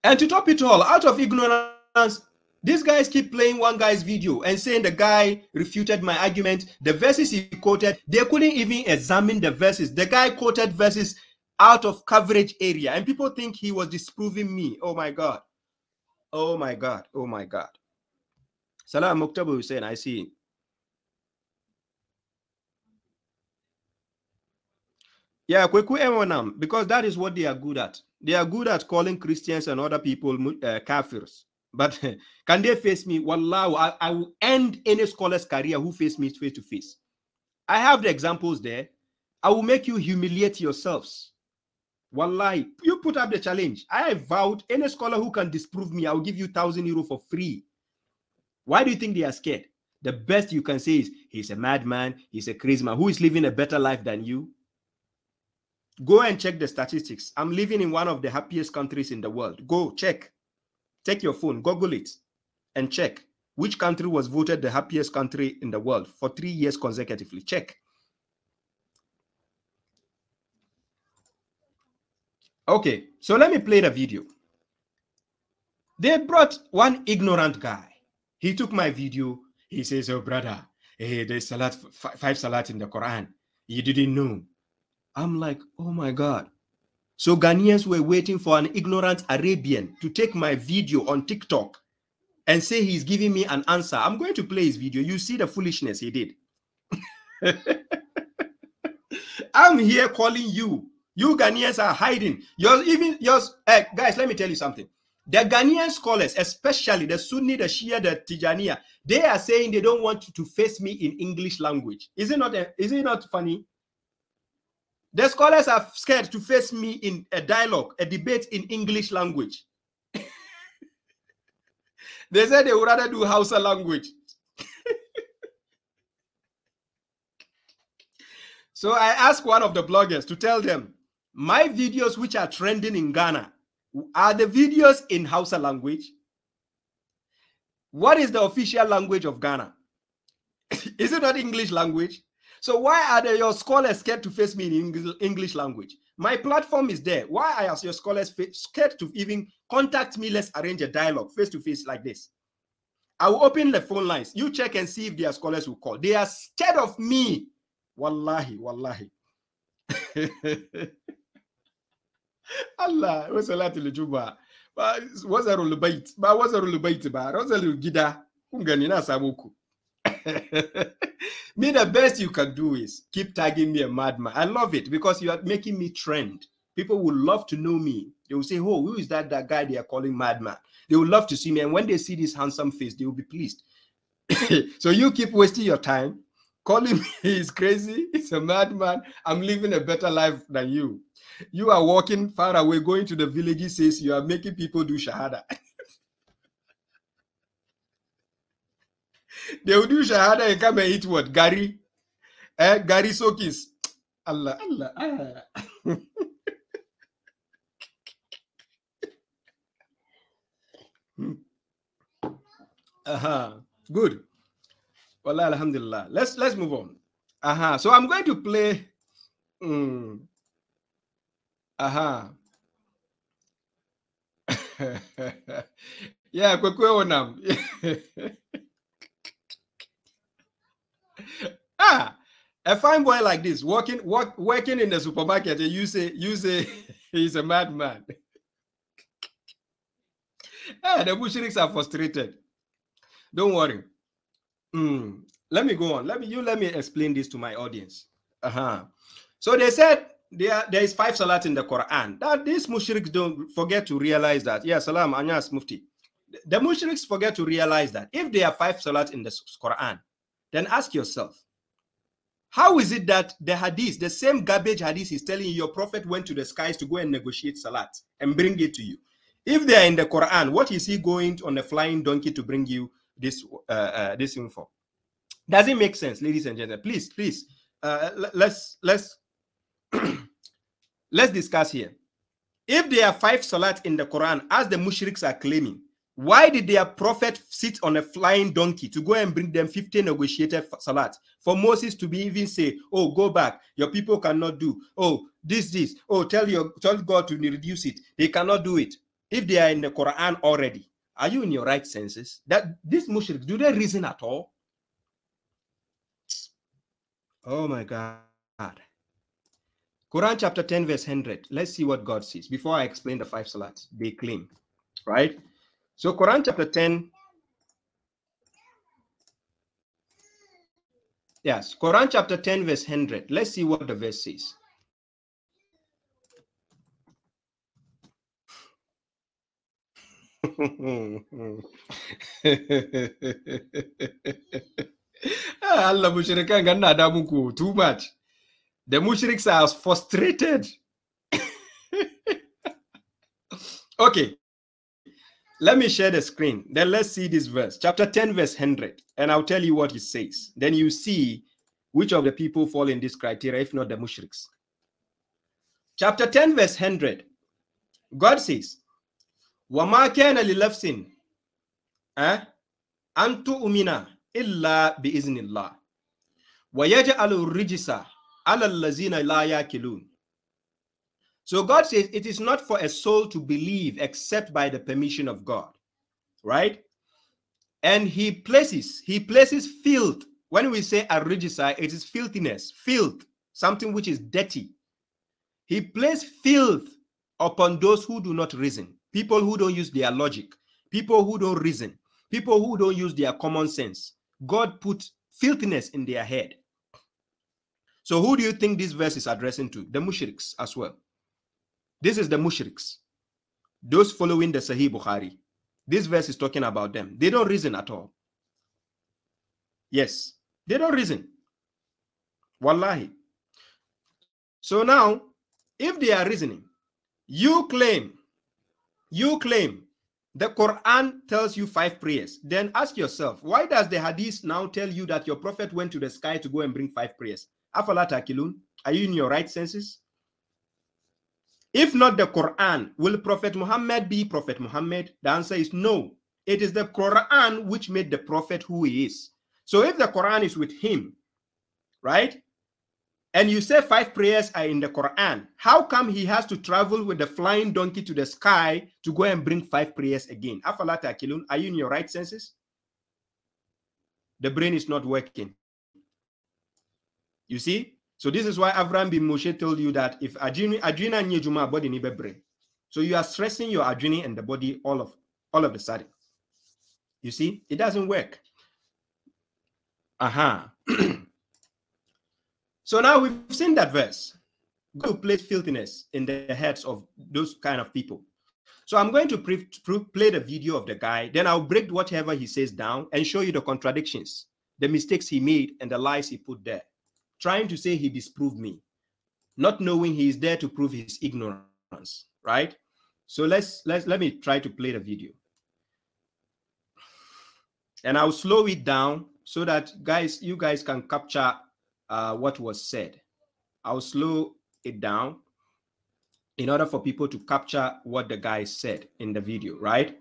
And to top it all, out of ignorance, these guys keep playing one guy's video and saying the guy refuted my argument. The verses he quoted, they couldn't even examine the verses. The guy quoted verses out of coverage area, and people think he was disproving me. Oh my God. Oh my God. Oh my God. Salam Muktabu Hussein, I see him. Yeah, because that is what they are good at. They are good at calling Christians and other people kafirs. But can they face me? Wallah, I will end any scholar's career who face me face to face. I have the examples there. I will make you humiliate yourselves. Wallahi, you put up the challenge. I have vowed any scholar who can disprove me, I will give you €1,000 for free. Why do you think they are scared? The best you can say is, he's a madman, he's a crazy man. Who is living a better life than you? Go and check the statistics. I'm living in one of the happiest countries in the world. Go check. Take your phone, Google it, and check which country was voted the happiest country in the world for 3 years consecutively. Check. Okay, so let me play the video. They brought one ignorant guy. He took my video. He says, oh, brother, hey, there's salat, 5 salat in the Quran. You didn't know. I'm like, oh, my God. So Ghanaians were waiting for an ignorant Arabian to take my video on TikTok and say he's giving me an answer. I'm going to play his video. You see the foolishness he did. I'm here calling you. You Ghanaians are hiding. Guys, let me tell you something. The Ghanaian scholars, especially the Sunni, the Shia, the Tijaniya, they are saying they don't want you to face me in English language. Is it not funny? The scholars are scared to face me in a dialogue, a debate in English language. They said they would rather do Hausa language. So I asked one of the bloggers to tell them, my videos which are trending in Ghana, are the videos in Hausa language? What is the official language of Ghana? Is it not English language? So why are your scholars scared to face me in English language? My platform is there. Why are your scholars scared to even contact me? Let's arrange a dialogue face to face like this. I will open the phone lines. You check and see if their scholars will call. They are scared of me. Wallahi, wallahi. Allah, what's Salatul Jumua? What's a rulubait? What's a rulubait? What's a gida? Unganina sabuku. Me, the best you can do is keep tagging me a madman. I love it because you are making me trend. People will love to know me. They will say, oh, who is that guy they are calling madman? They will love to see me. And when they see this handsome face, they will be pleased. So you keep wasting your time calling me he's crazy, he's a madman. I'm living a better life than you. You are walking far away, going to the villages, says you are making people do shahada. They will do shahada and come and eat what? Gari? Gari Sokis. Allah, Allah. Good. Wallah, alhamdulillah. Let's move on. So I'm going to play. Yeah, a fine boy like this working in the supermarket, and you say he's a madman. The mushriks are frustrated. Don't worry. Let me go on. Let me explain this to my audience. So they said there is 5 salat in the Quran. That these mushriks don't forget to realize that. Yeah, salam, Anyas Mufti. The mushriks forget to realize that if there are 5 salat in the Quran, then ask yourself, how is it that the hadith, the same garbage hadith is telling you your prophet went to the skies to go and negotiate salat and bring it to you? If they are in the Quran, what is he going on a flying donkey to bring you this info? Does it make sense, ladies and gentlemen? Please, let's let's discuss here. If there are 5 salat in the Quran, as the mushriks are claiming, why did their prophet sit on a flying donkey to go and bring them 50 negotiated salat? For Moses to be even say, oh, go back, your people cannot do. Oh, this. Oh, tell God to reduce it. They cannot do it. If they are in the Quran already, are you in your right senses? That these mushriks, do they reason at all? Oh my God. Quran chapter 10 verse 100. Let's see what God says before I explain the 5 salats they claim, right? So Quran chapter 10. Yes, Quran chapter 10 verse 100. Let's see what the verse says. Allah mushrikan ganna da muku too much. The mushriks are frustrated. Okay, let me share the screen. Then let's see this verse, chapter 10, verse 100, and I'll tell you what it says. Then you see which of the people fall in this criteria, if not the mushriks. Chapter 10, verse 100. God says, وَمَا كَانَ لِنَفْسٍ أَن تُؤْمِنَ إِلَّا بِإِذْنِ اللَّهِ وَيَجْعَلُ الرِّجْسَ عَلَى الَّذِينَ لَا يَعْقِلُونَ. So God says it is not for a soul to believe except by the permission of God, right? And he places filth. When we say arrijisa, it is filthiness, filth, something which is dirty. He placed filth upon those who do not reason, people who don't use their logic, people who don't reason, people who don't use their common sense. God put filthiness in their head. So who do you think this verse is addressing to? The mushriks as well. This is the mushriks, those following the Sahih Bukhari. This verse is talking about them. They don't reason at all. Yes, they don't reason. Wallahi. So now, if they are reasoning, you claim the Quran tells you 5 prayers. Then ask yourself, why does the hadith now tell you that your prophet went to the sky to go and bring 5 prayers? Afala ta'qilun? Are you in your right senses? If not the Quran, will Prophet Muhammad be Prophet Muhammad? The answer is no. It is the Quran which made the prophet who he is. So if the Quran is with him, right? And you say 5 prayers are in the Quran, how come he has to travel with the flying donkey to the sky to go and bring 5 prayers again? Afala ta'qilun? Are you in your right senses? The brain is not working. You see? So this is why Abraham bin Moshe told you that if adrena and Jumua body ni brain. So you are stressing your adrenaline and the body all of the sudden. You see? It doesn't work. So now we've seen that verse. Go place filthiness in the heads of those kind of people. So I'm going to play the video of the guy. Then I'll break whatever he says down and show you the contradictions, the mistakes he made, and the lies he put there. Trying to say he disproved me, not knowing he is there to prove his ignorance, right? So let me try to play the video. And I'll slow it down so that you guys can capture what was said. I'll slow it down in order for people to capture what the guy said in the video, right?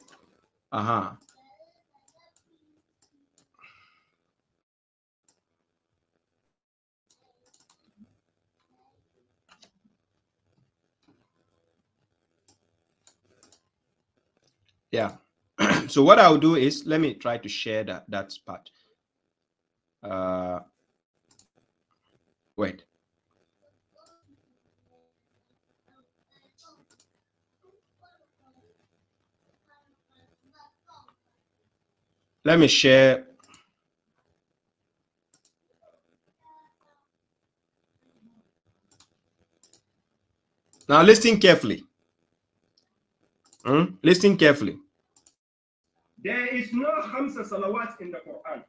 Yeah. So what I'll do is, let me try to share that part. Wait. Let me share. Now listen carefully. Listen carefully. There is no Hamsa Salawats in the Quran.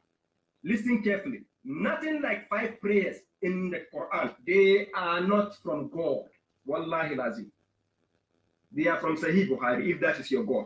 Listen carefully. Nothing like 5 prayers in the Quran. They are not from God. Wallahi lazim. They are from Sahih Bukhari, if that is your God.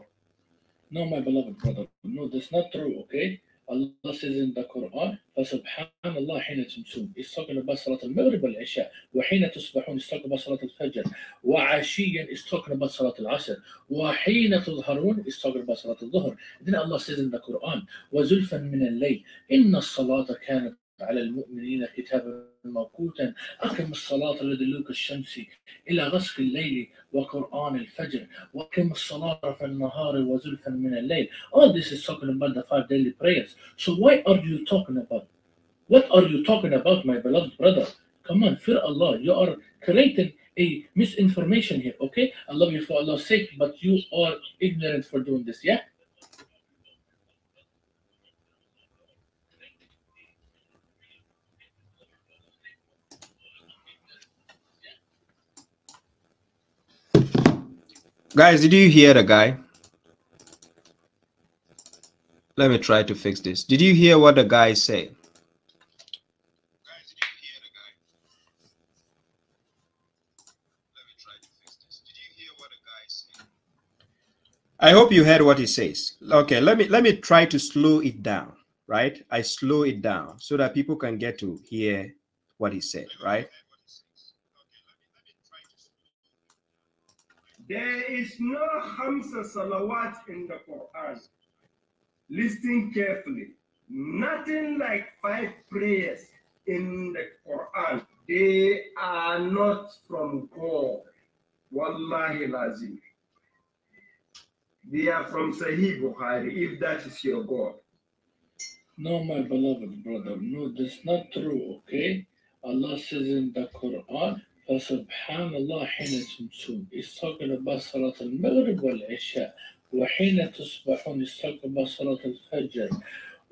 No, my beloved brother. No, that's not true, okay? Allah says in the Quran, فَسُبْحَانَ اللَّهِ حِينَ تُمْسُونَ. It's talking about Salat al-Maghrib al-Isha. وَحِينَ تُصْبَحُونَ. It's talking about Salat al-Fajr. وَعَشِيًّا. It's talking about Salat al-Asr. وَحِينَ تُظْهَرُونَ. It's talking about Salat al-Dhuhr. Then Allah says in the Quran, وَزُلْفًا مِنَ اللَّيْلِ إِنَّ الصَّلَاةَ كَانَتْ على المؤمنين كتابا موقوتا أقم الصلاة لدلوك الشمس إلى غسق الليل وقرآن الفجر وأقم الصلاة في النهار وزلفا من الليل. All this is talking about the 5 daily prayers. So why are you talking about? What are you talking about, my beloved brother? Come on, fear Allah. You are creating a misinformation here, okay? I love you for Allah's sake, but you are ignorant for doing this, yeah? Guys, did you hear the guy? Let me try to fix this. Did you hear what the guy said? I hope you heard what he says. Okay, let me try to slow it down, right? I slow it down so that people can get to hear what he said, right? There is no Hamsa Salawat in the Quran. Listen carefully. Nothing like 5 prayers in the Quran. They are not from God. Wallahi lazim. They are from Sahih Bukhari, if that is your God. No, my beloved brother, no, that's not true, okay? Allah says in the Quran, فَسُبْحَانَ اللَّهِ حِينَ تُمْسُونَ. It's talking about Salat al-Maghrib wal-Isha. وَحِينَ تُصْبَحُونَ is talking about Salat al-Fajr.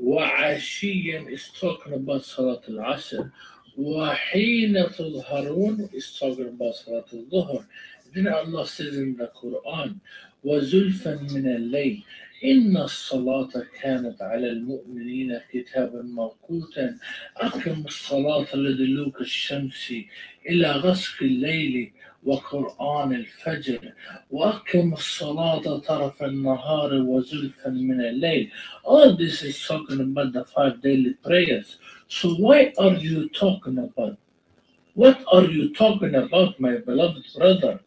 وَعَشِيًّا is talking about Salat al-Asr. وَحِينَ تُظْهَرُونَ is talking about Salat al-Dhuhr. Then Allah says in the Quran, وَزُلْفًا مِنَ اللَّيْلِ إن الصلاة كانت على المؤمنين كتابا موقوتا أقم الصلاة لدلوك الشمس إلى غسق الليل وقرآن الفجر وأقم الصلاة طرف النهار وزلفا من الليل. All this is talking about the 5 daily prayers. So why are you talking about? What are you talking about, my beloved brother?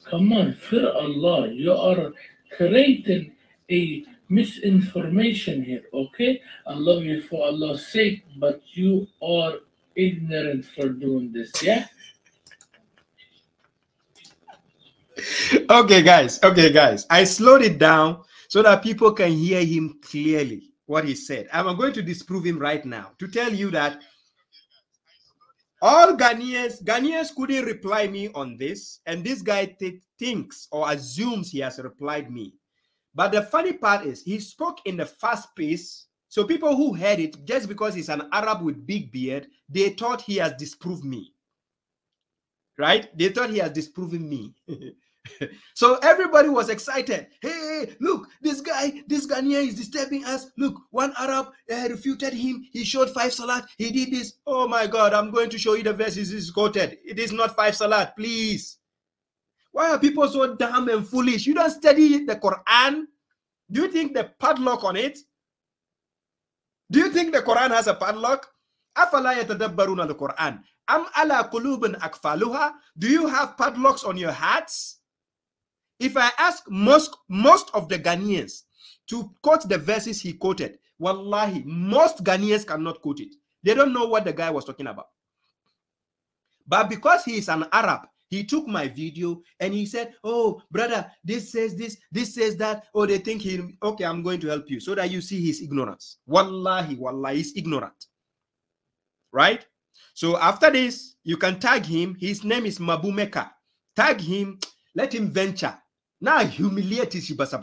Come on, fear Allah. You are creating a misinformation here, okay? I love you for Allah's sake, but you are ignorant for doing this, yeah? Okay, guys. I slowed it down so that people can hear him clearly, what he said. I'm going to disprove him right now to tell you that all Ghanaians couldn't reply me on this, and this guy thinks or assumes he has replied me. But the funny part is he spoke in the fast pace, so people who heard it, just because he's an Arab with big beard, they thought he has disproved me. Right? They thought he has disproven me. So everybody was excited. Hey, look, this Ghanaian is disturbing us. Look, one Arab refuted him. He showed 5 salat. He did this. Oh my God, I'm going to show you the verses is quoted. It is not 5 salat, please. Why are people so dumb and foolish? You don't study the Quran? Do you think the padlock on it? Do you think the Quran has a padlock? أَفَلَا يَتَدَبَّرُونَ الْقُرْآنَ أَمْ عَلَى قُلُوبٍ أَقْفَالُهَا. Do you have padlocks on your hearts? If I ask most of the Ghanaians to quote the verses he quoted, wallahi, most Ghanaians cannot quote it. They don't know what the guy was talking about. But because he is an Arab, he took my video and he said, oh, brother, this says this says that. Oh, they think okay, I'm going to help you so that you see his ignorance. Wallahi, he's ignorant. Right? So after this, you can tag him. His name is Mabumeka. Tag him, let him venture. Now humiliate his basa.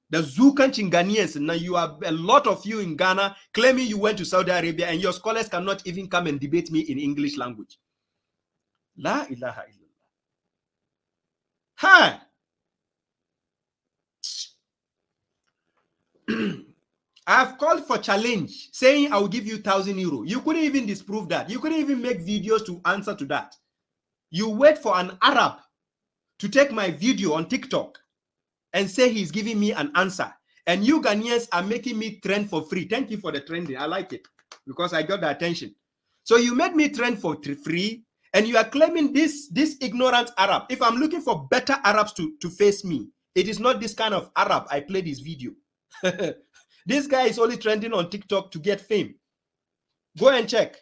The Zukan Chinganians, now you have a lot of you in Ghana claiming you went to Saudi Arabia and your scholars cannot even come and debate me in English language. La ilaha illallah. Hi. I've called for challenge, saying I will give you 1,000 euro. You couldn't even disprove that. You couldn't even make videos to answer to that. You wait for an Arab to take my video on TikTok and say he's giving me an answer. And you Ghanaians are making me trend for free. Thank you for the trending. I like it because I got the attention. So you made me trend for free and you are claiming this ignorant Arab. If I'm looking for better Arabs to face me, it is not this kind of Arab I played this video. This guy is only trending on TikTok to get fame. Go and check.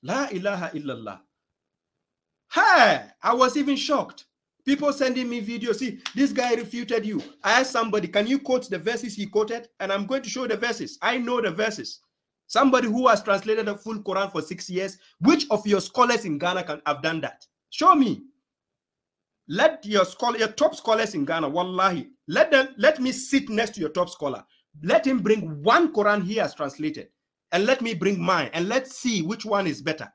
La ilaha illallah. Hey, I was even shocked. People sending me videos. See, this guy refuted you. I asked somebody, can you quote the verses he quoted? And I'm going to show the verses. I know the verses. Somebody who has translated the full Quran for 6 years. Which of your scholars in Ghana can have done that? Show me. Let your top scholars in Ghana, wallahi, let me sit next to your top scholar. Let him bring one Quran he has translated. And let me bring mine. And let's see which one is better.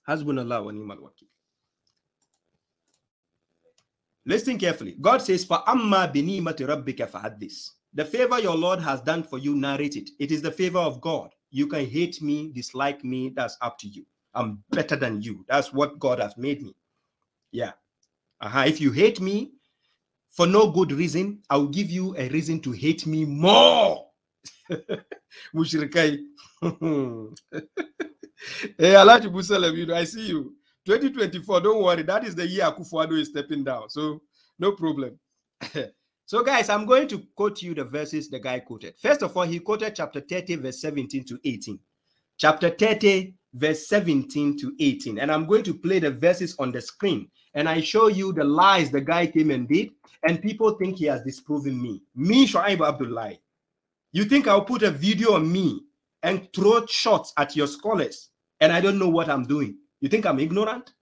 Hasbunallah wa ni'mal wakil. Listen carefully. God says, فَأَمَّا بِنِيمَةِ رَبِّكَ فَحَدِّثْ. The favor your Lord has done for you, narrate it. It is the favor of God. You can hate me, dislike me, that's up to you. I'm better than you. That's what God has made me. Yeah. If you hate me for no good reason, I'll give you a reason to hate me more. Mushrikai. Hey, Alhaji Musalem, I see you. 2024, don't worry. That is the year Akufo-Addo is stepping down. So, no problem. So, guys, I'm going to quote you the verses the guy quoted. First of all, he quoted chapter 30, verse 17 to 18. Chapter 30, verse 17 to 18. And I'm going to play the verses on the screen. And I show you the lies the guy came and did. And people think he has disproven me. Me, Shuaib Abdullah. You think I'll put a video on me and throw shots at your scholars and I don't know what I'm doing? You think I'm ignorant?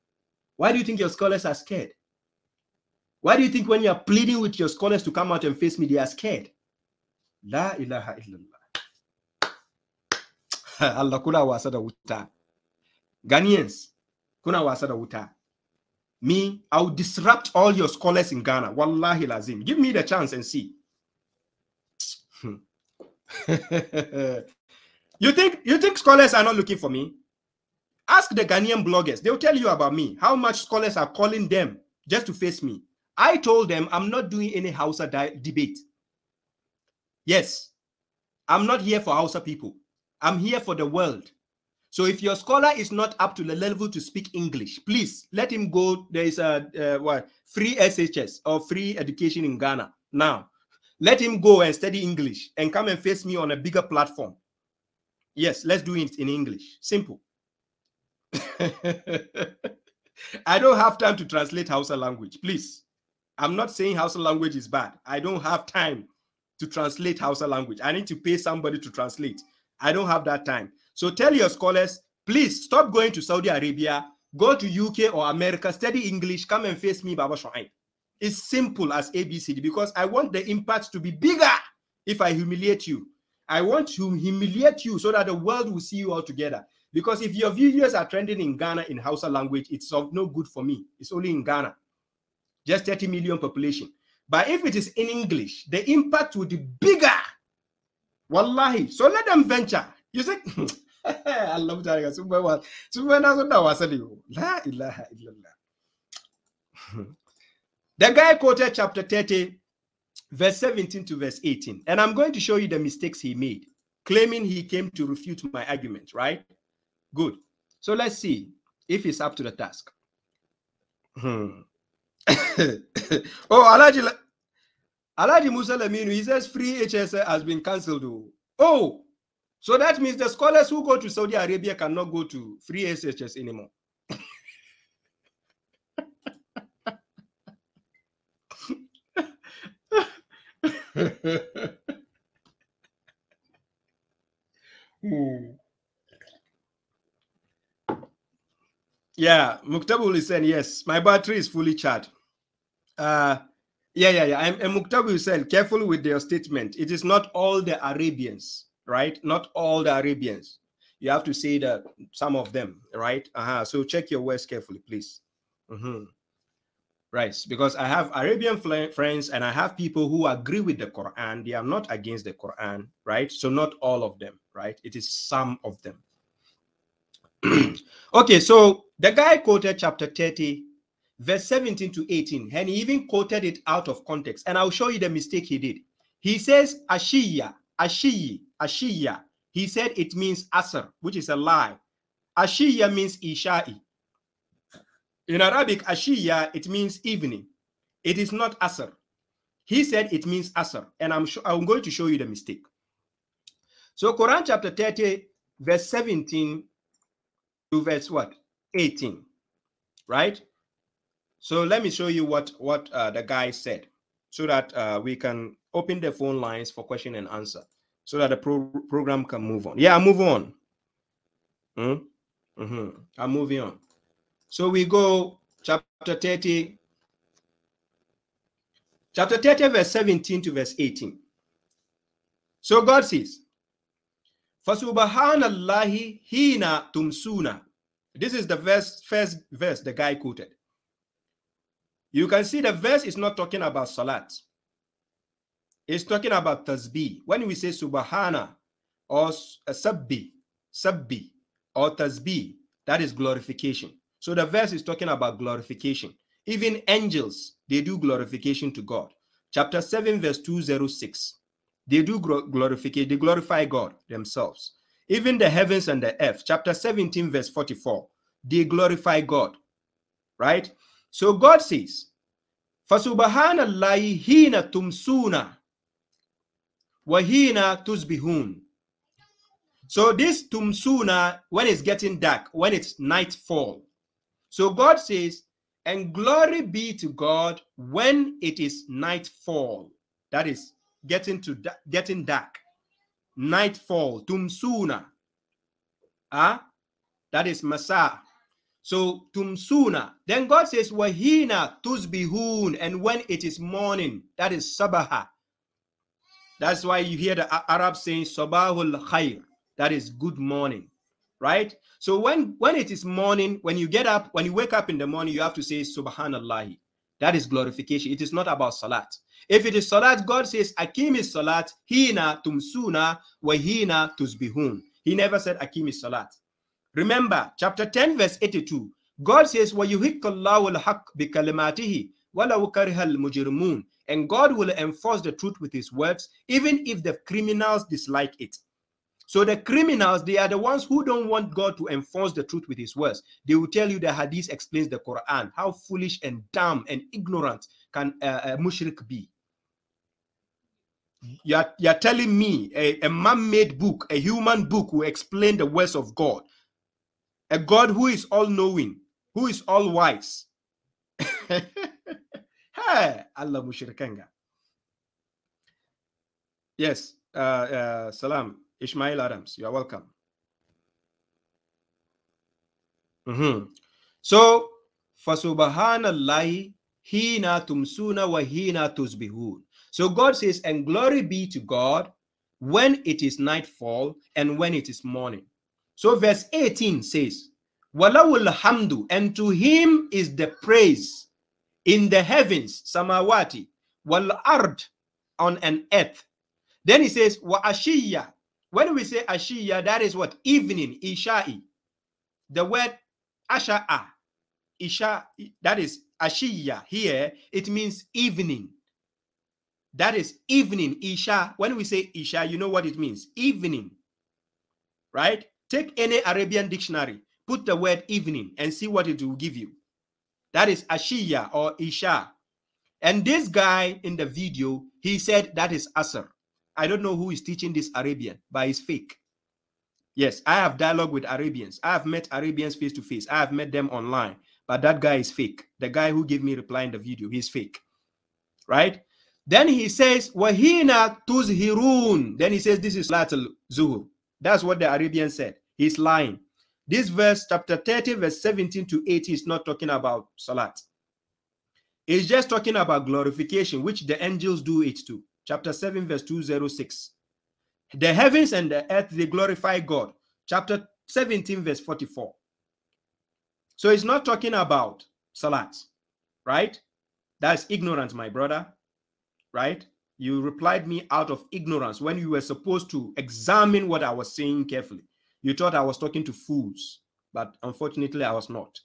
Why do you think your scholars are scared? Why do you think when you're pleading with your scholars to come out and face me, they are scared? La ilaha illallah. Allah kuna wasada wuta. Ghanaians, kuna wasada wuta. Me, I'll disrupt all your scholars in Ghana. Wallahi lazim. Give me the chance and see. You think scholars are not looking for me? Ask the Ghanaian bloggers. They'll tell you about me. How much scholars are calling them just to face me. I told them I'm not doing any Hausa debate. Yes, I'm not here for Hausa people. I'm here for the world. So if your scholar is not up to the level to speak English, please let him go. There is a free SHS or free education in Ghana now. Let him go and study English and come and face me on a bigger platform. Yes, let's do it in English. Simple. I don't have time to translate Hausa language. Please. I'm not saying Hausa language is bad. I don't have time to translate Hausa language. I need to pay somebody to translate. I don't have that time. So tell your scholars, please stop going to Saudi Arabia, go to UK or America, study English, come and face me, babashuaib. It's simple as ABCD because I want the impact to be bigger if I humiliate you. I want to humiliate you so that the world will see you all together. Because if your videos are trending in Ghana in Hausa language, it's of no good for me. It's only in Ghana. Just 30 million population. But if it is in English, the impact will be bigger. Wallahi. So let them venture. You say, I love that. La ilaha illallah. The guy quoted chapter 30, verse 17 to verse 18. And I'm going to show you the mistakes he made, claiming he came to refute my argument, right? Good. So let's see if he's up to the task. Oh, Alhaji Musa Laminu, he says free HSA has been cancelled. Oh, so that means the scholars who go to Saudi Arabia cannot go to free SHS anymore. Yeah, Muktabul is saying yes. My battery is fully charged. Yeah. And Muktabul said, careful with their statement. It is not all the Arabians, right? Not all the Arabians. You have to say that some of them, right? So check your words carefully, please. Right, because I have Arabian friends and I have people who agree with the Quran. They are not against the Quran, right? So not all of them, right? It is some of them. Okay, so the guy quoted chapter 30, verse 17 to 18, and he even quoted it out of context. And I'll show you the mistake he did. He says, Ashiya, Ashiyi, Ashiya. He said it means Asr, which is a lie. Ashiya means Isha'i. In Arabic, Ashiya, it means evening. It is not Asr. He said it means Asr, and I'm going to show you the mistake. So Quran chapter 30, verse 17 to verse what? 18, right? So let me show you what the guy said so that we can open the phone lines for question and answer so that the program can move on. Yeah, move on. I'm moving on. So we go chapter 30, verse 17 to verse 18. So God says, Fasubhanallahi hina tumsuna. This is the first verse the guy quoted. You can see the verse is not talking about salat. It's talking about tasbih. When we say subhana or sabbi or tasbih, that is glorification. So the verse is talking about glorification. Even angels, they do glorification to God. Chapter 7, verse 206. They do glorification, they glorify God themselves. Even the heavens and the earth, chapter 17, verse 44, they glorify God. Right? So God says, فَسُبْحَانَ hina tumsuna wa hina tusbihun. So this tumsuna, when it's getting dark, when it's nightfall. So God says, and glory be to God when it is nightfall. That is getting dark. Nightfall, tumsuna. That is masa. So tumsuna. Then God says, wahina tusbihun, and when it is morning, that is sabaha. That's why you hear the Arabs saying sabahul khair. That is good morning, right? So when it is morning, when you get up, when you wake up in the morning, you have to say subhanallah. That is glorification. It is not about salat. If it is salat, God says akim is salat, hina tumsuna wa hina tusbihun. He never said akim is salat. Remember, chapter 10, verse 82. God says, wa yuhiqqallahu al-haqq bi kalimatihi wa law karihal mujrimun. And God will enforce the truth with his words, even if the criminals dislike it. So the criminals, they are the ones who don't want God to enforce the truth with his words. They will tell you the hadith explains the Quran. How foolish and dumb and ignorant can a mushrik be? You're telling me a man-made book, a human book will explain the words of God. A God who is all-knowing, who is all-wise. Hey, Allah mushrikanga. Yes, salam. Ishmael Adams, you are welcome. So, فَسُبْحَانَ hina tumsuna wa hina tusbihun. So God says, and glory be to God when it is nightfall and when it is morning. So verse 18 says, وَلَوُ الْحَمْدُ, and to him is the praise in the heavens, samawati, wal-ard, on an earth. Then he says, wa-ashiyya. When we say ashiyya, that is what? Evening, isha'i. The word asha'a, isha, that is ashiyya. Here, it means evening. That is evening, isha. When we say isha, you know what it means. Evening. Right? Take any Arabian dictionary, put the word evening, and see what it will give you. That is ashiyya or isha. And this guy in the video, he said that is asr. I don't know who is teaching this Arabian, but it's fake. Yes, I have dialogue with Arabians. I have met Arabians face to face. I have met them online, but that guy is fake. The guy who gave me reply in the video, he's fake. Right? Then he says, wahina tuzhirun. Then he says, this is Salatul Zuhur. That's what the Arabian said. He's lying. This verse, chapter 30, verse 17 to 80, is not talking about Salat. It's just talking about glorification, which the angels do it too. Chapter 7, verse 206. The heavens and the earth, they glorify God. Chapter 17, verse 44. So it's not talking about Salat, right? That's ignorance, my brother, right? You replied me out of ignorance when you were supposed to examine what I was saying carefully. You thought I was talking to fools, but unfortunately I was not.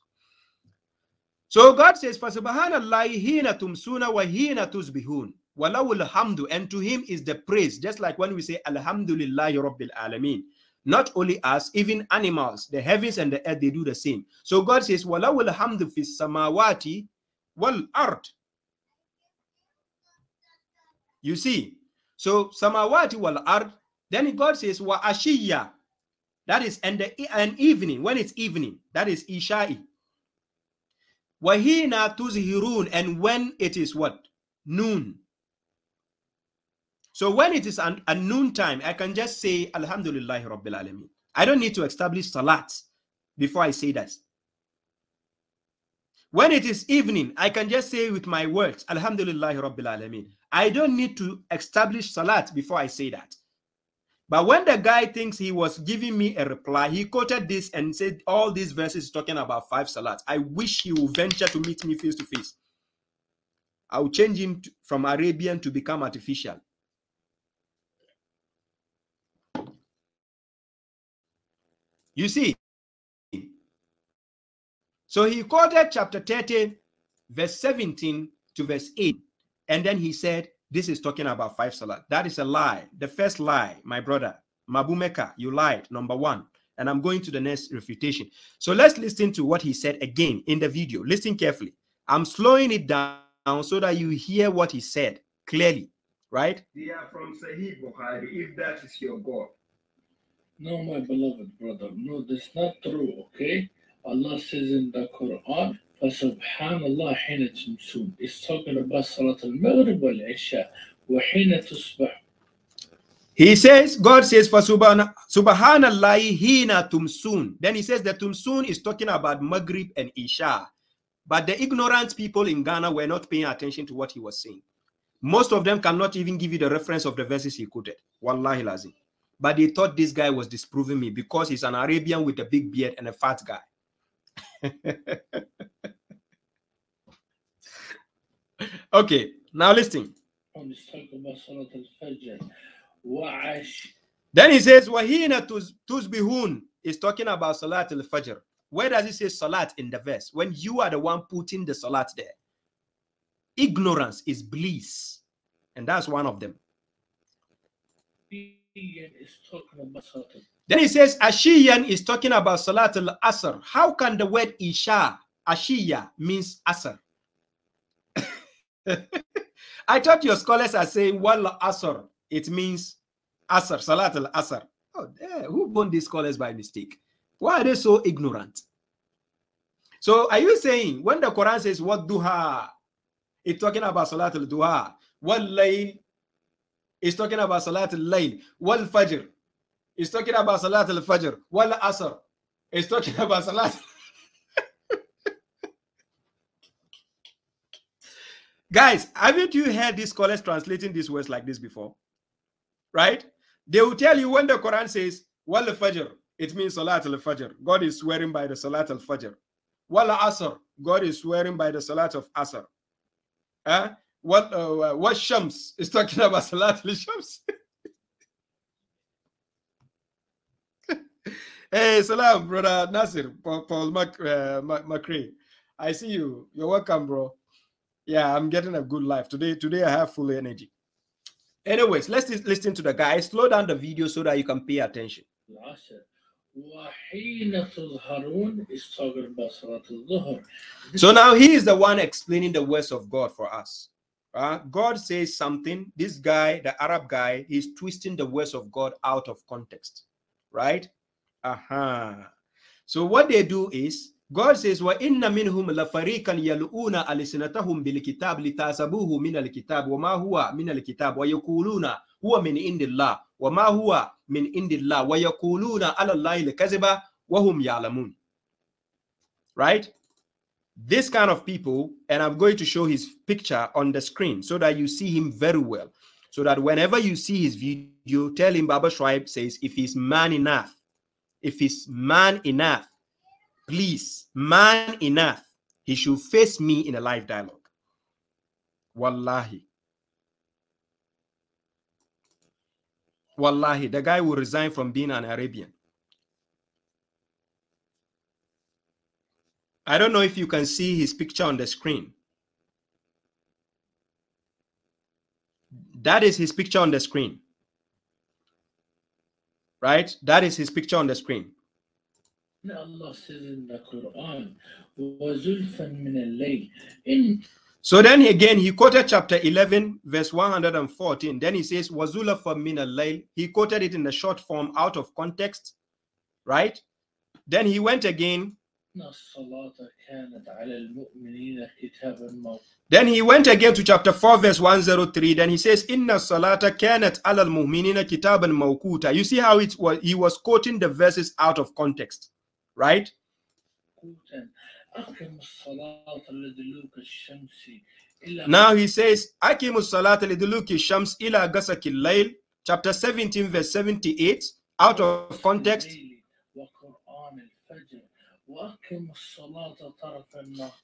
So God says, فَسُبْحَانَ hina tumsuna wa hina tusbihun. وَلَوُ الْحَمْدُ, and to him is the praise. Just like when we say, Alhamdulillahi Rabbil Alameen. Not only us, even animals, the heavens and the earth, they do the same. So God says, وَلَوُ الْحَمْدُ فِي السَّمَاوَاتِ وَالْأَرْضِ. You see, so samawati wal ard, then God says, wa ashiyya. That is, and an evening, when it's evening, that is isha'i. Wahina tuzhirun, and when it is what? Noon. So when it is a noon time, I can just say, Alhamdulillahi Rabbil Alameen. I don't need to establish salat before I say that. When it is evening, I can just say with my words, Alhamdulillahi Rabbil Alameen. I don't need to establish salat before I say that. But when the guy thinks he was giving me a reply, he quoted this and said all these verses talking about 5 salats. I wish he would venture to meet me face to face. I'll change him from Arabian to become artificial. You see? So he quoted chapter 30, verse 17 to verse 8. And then he said, this is talking about 5 salat. That is a lie. The first lie, my brother. Mabumeka, you lied, number 1. And I'm going to the next refutation. So let's listen to what he said again in the video. Listen carefully. I'm slowing it down so that you hear what he said clearly, right? They are from Sahih Bukhari, if that is your God. No, my beloved brother, no, that's not true, okay? Allah says in the Quran, فَسُبْحَانَ اللَّهِ حِينَ تُمْسُونَ. It's talking about Salat al-Maghrib wal-Isha. وَحِينَ تُصْبَحُ. He says, God says, for Subhanallahi hina tumsun. Then he says that tumsun is talking about Maghrib and Isha. But the ignorant people in Ghana were not paying attention to what he was saying. Most of them cannot even give you the reference of the verses he quoted. Wallahi lazim. But they thought this guy was disproving me because he's an Arabian with a big beard and a fat guy. Okay, now listen. Then he says, Wahina tuzbihun is talking about Salat al-Fajr. Where does it say Salat in the verse? When you are the one putting the Salat there. Ignorance is bliss. And that's one of them. Then he says, Ashiyan is talking about Salat al-Asr. How can the word Isha, Ashiya, means Asr? I thought your scholars are saying, Wal Asr, it means Asr, Salat al-Asr. Oh, who born these scholars by mistake? Why are they so ignorant? So are you saying, when the Quran says, what duha, it's talking about Salat al-Duha. What layl, it's talking about Salat al-Layl. Wal Fajr, it's talking about Salat al-Fajr. Wal Asr, it's talking about Salat. Guys, haven't you heard these scholars translating these words like this before? Right? They will tell you when the Quran says, Wal Fajr, it means Salat al-Fajr. God is swearing by the Salat al-Fajr. Wal Asr, God is swearing by the Salat of Asr. What Shams is talking about Salat al-Shams. Hey, salam, brother Nasir, Paul McCray. I see you. You're welcome, bro. Yeah, I'm getting a good life. Today I have full energy. Anyways, let's listen to the guy. Slow down the video so that you can pay attention. So now he is the one explaining the words of God for us. God says something. This guy, the Arab guy, he's twisting the words of God out of context. Right? So what they do is, God says, "Wa inna minhum la fariqan yal'una alsinatahum bil kitab litasabuhu min al kitab wa ma huwa min al kitab wa yaquluna huwa min indillah wa ma huwa min indillah wa yaquluna ala allahi al-kaziba wa hum ya'lamun." Right? This kind of people, and I'm going to show his picture on the screen so that you see him very well. So that whenever you see his video, tell him babashuaib says, if he's man enough, please, man enough, he should face me in a live dialogue. Wallahi. Wallahi, the guy will resign from being an Arabian. I don't know if you can see his picture on the screen. That is his picture on the screen. Right? That is his picture on the screen. Allah says in the Quran, so then again, he quoted chapter 11, verse 114. Then he says, Wazulafa min al-layl. He quoted it in the short form out of context. Right? Then he went again. Then he went again to chapter 4, verse 103. Then he says, Inna salata kanat ala al-mu'minina kitaban mawquta. You see how he was quoting the verses out of context. Right? Now he says, Akimus salata liduluki shams ila gasakil layl, chapter 17, verse 78, out of context.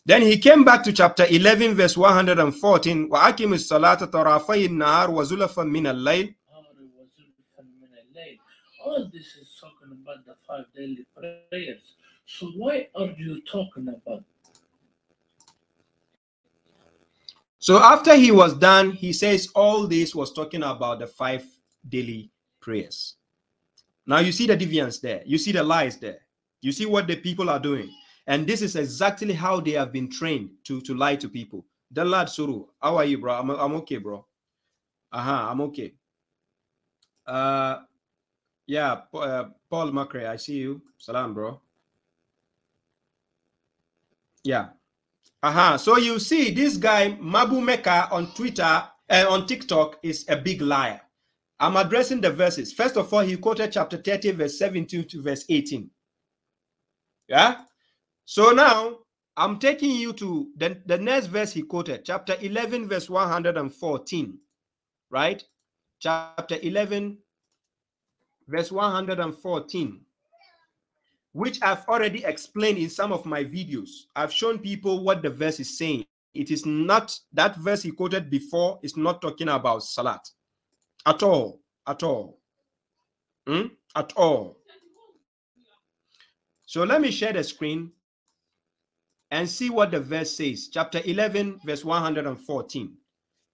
Then he came back to chapter 11, verse 114. وَأَقِمِ الصَّلَاةَ طَرَافَيِ النَّهَارِ وَزُلَفًا مِنَ اللَّيْلِ. All this is talking about the 5 daily prayers. So why are you talking about? So after he was done, he says all this was talking about the 5 daily prayers. Now you see the deviance there. You see the lies there. You see what the people are doing. And this is exactly how they have been trained to lie to people. The lad Suru, how are you, bro? I'm okay, bro. I'm okay. Yeah, Paul Macrae, I see you. Salam, bro. Yeah. So you see, this guy Mabu Mecca on Twitter and on TikTok is a big liar. I'm addressing the verses. First of all, he quoted chapter 30, verse 17 to verse 18. Yeah. So now I'm taking you to the next verse he quoted, chapter 11, verse 114. Right? Chapter 11, verse 114. Which I've already explained in some of my videos. I've shown people what the verse is saying. It is not, that verse he quoted before is not talking about salat. At all. At all. At all. So let me share the screen and see what the verse says. Chapter 11, verse 114.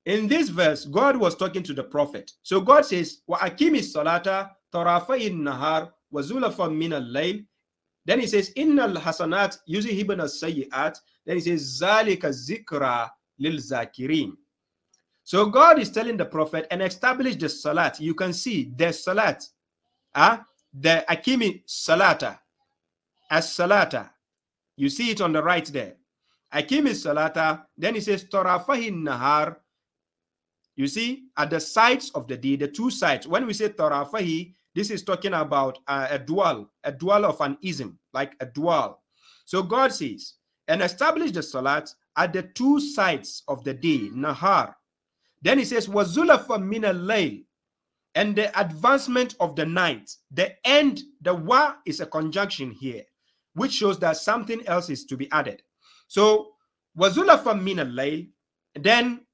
In this verse, God was talking to the prophet. So God says, Wa akimi salata tarafayin nahar wa zulafan min al-layl. Then he says, Innal hasanat yuzhibun as-sayyi'at. Then he says, Zalika zikra lil zakirin. So God is telling the prophet and establish the salat. You can see the salat. The akimi salata. As salata. You see it on the right there. Akimi salata. Then he says, Tarafahin nahar. You see, at the sides of the day, the 2 sides. When we say tarafahi, this is talking about a dual of an ism, like a dual. So God says, and establish the salat at the 2 sides of the day, nahar. Then he says, wazulafa min al-layl, and the advancement of the night. The end, the wa is a conjunction here, which shows that something else is to be added. So wazulafa min al-layl, then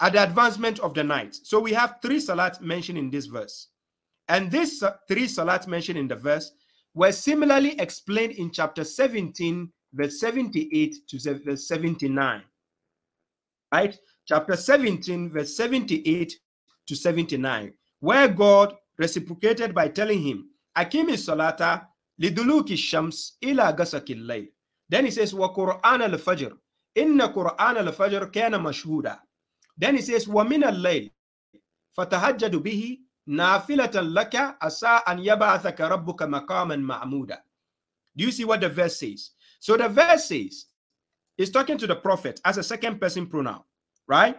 at the advancement of the night. So we have 3 salats mentioned in this verse. And these 3 salats mentioned in the verse were similarly explained in chapter 17, verse 78 to verse 79. Right? Chapter 17, verse 78 to 79, where God reciprocated by telling him, Akimi salata liduluki shams ila gasakil layl. Then he says, Wa Quran al-Fajr. Inna Quran al-Fajr kana mashhuda. Then he says, Wa min al-layl fatahajjadu bihi nafilatan laka asa an yab'athaka rabbuka maqaman ma'muda. Do you see what the verse says? So the verse says, it's talking to the prophet as a second person pronoun, right?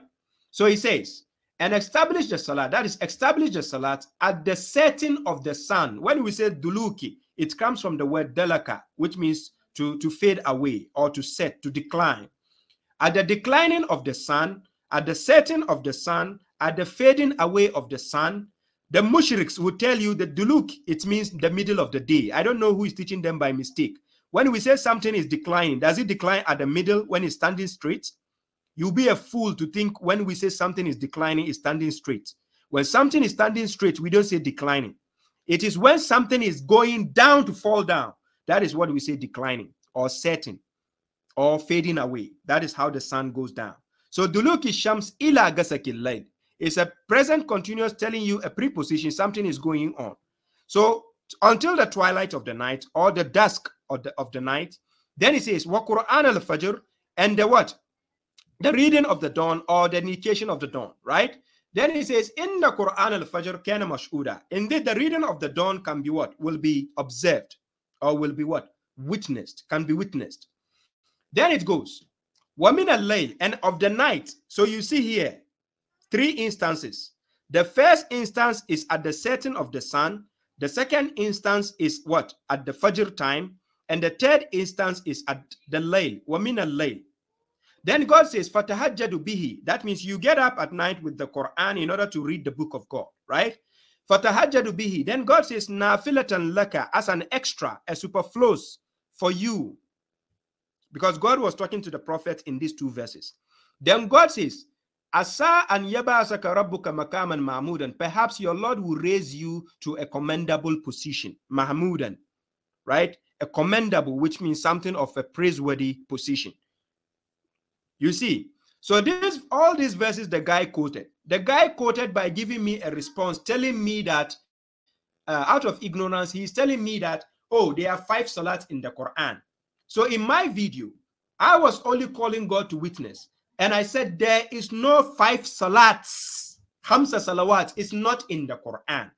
So he says, and establish the salat, that is, establish the salat at the setting of the sun. When we say duluki, it comes from the word delaka, which means to fade away or to set, to decline. At the declining of the sun, at the setting of the sun, at the fading away of the sun, the mushriks will tell you that duluk, it means the middle of the day. I don't know who is teaching them by mistake. When we say something is declining, does it decline at the middle when it's standing straight? You'll be a fool to think when we say something is declining, it's standing straight. When something is standing straight, we don't say declining. It is when something is going down to fall down. That is what we say declining or setting or fading away. That is how the sun goes down. So duluki shams ila gasakil layl is a present continuous telling you a preposition, something is going on. So until the twilight of the night or the dusk of the night, then it says wa Quran al-Fajr, and the what? The reading of the dawn or the initiation of the dawn, right? Then it says inna Quran al-Fajr kana mashhuda. Indeed, the reading of the dawn can be what? Will be observed or will be what? Witnessed, can be witnessed. Then it goes wa min al-layl, and of the night. So you see here 3 instances. The first instance is at the setting of the sun. The second instance is what? At the Fajr time. And the third instance is at the layl, wa min al-layl. Then God says, Fatahajjadu bihi. That means you get up at night with the Quran in order to read the book of God, right? Fatahajjadu bihi. Then God says, Nafilatan laka, as an extra, a superfluous for you, because God was talking to the prophet in these two verses. Then God says, Asa an yabasaka rabbuka makaman mahmudan. Perhaps your Lord will raise you to a commendable position. Mahmudan, right? A commendable, which means something of a praiseworthy position. You see, so this, all these verses the guy quoted. The guy quoted by giving me a response, telling me that out of ignorance, he's telling me that, oh, there are 5 salats in the Quran. So in my video, I was only calling God to witness. And I said, there is no 5 salats. Hamsa salawat is not in the Quran.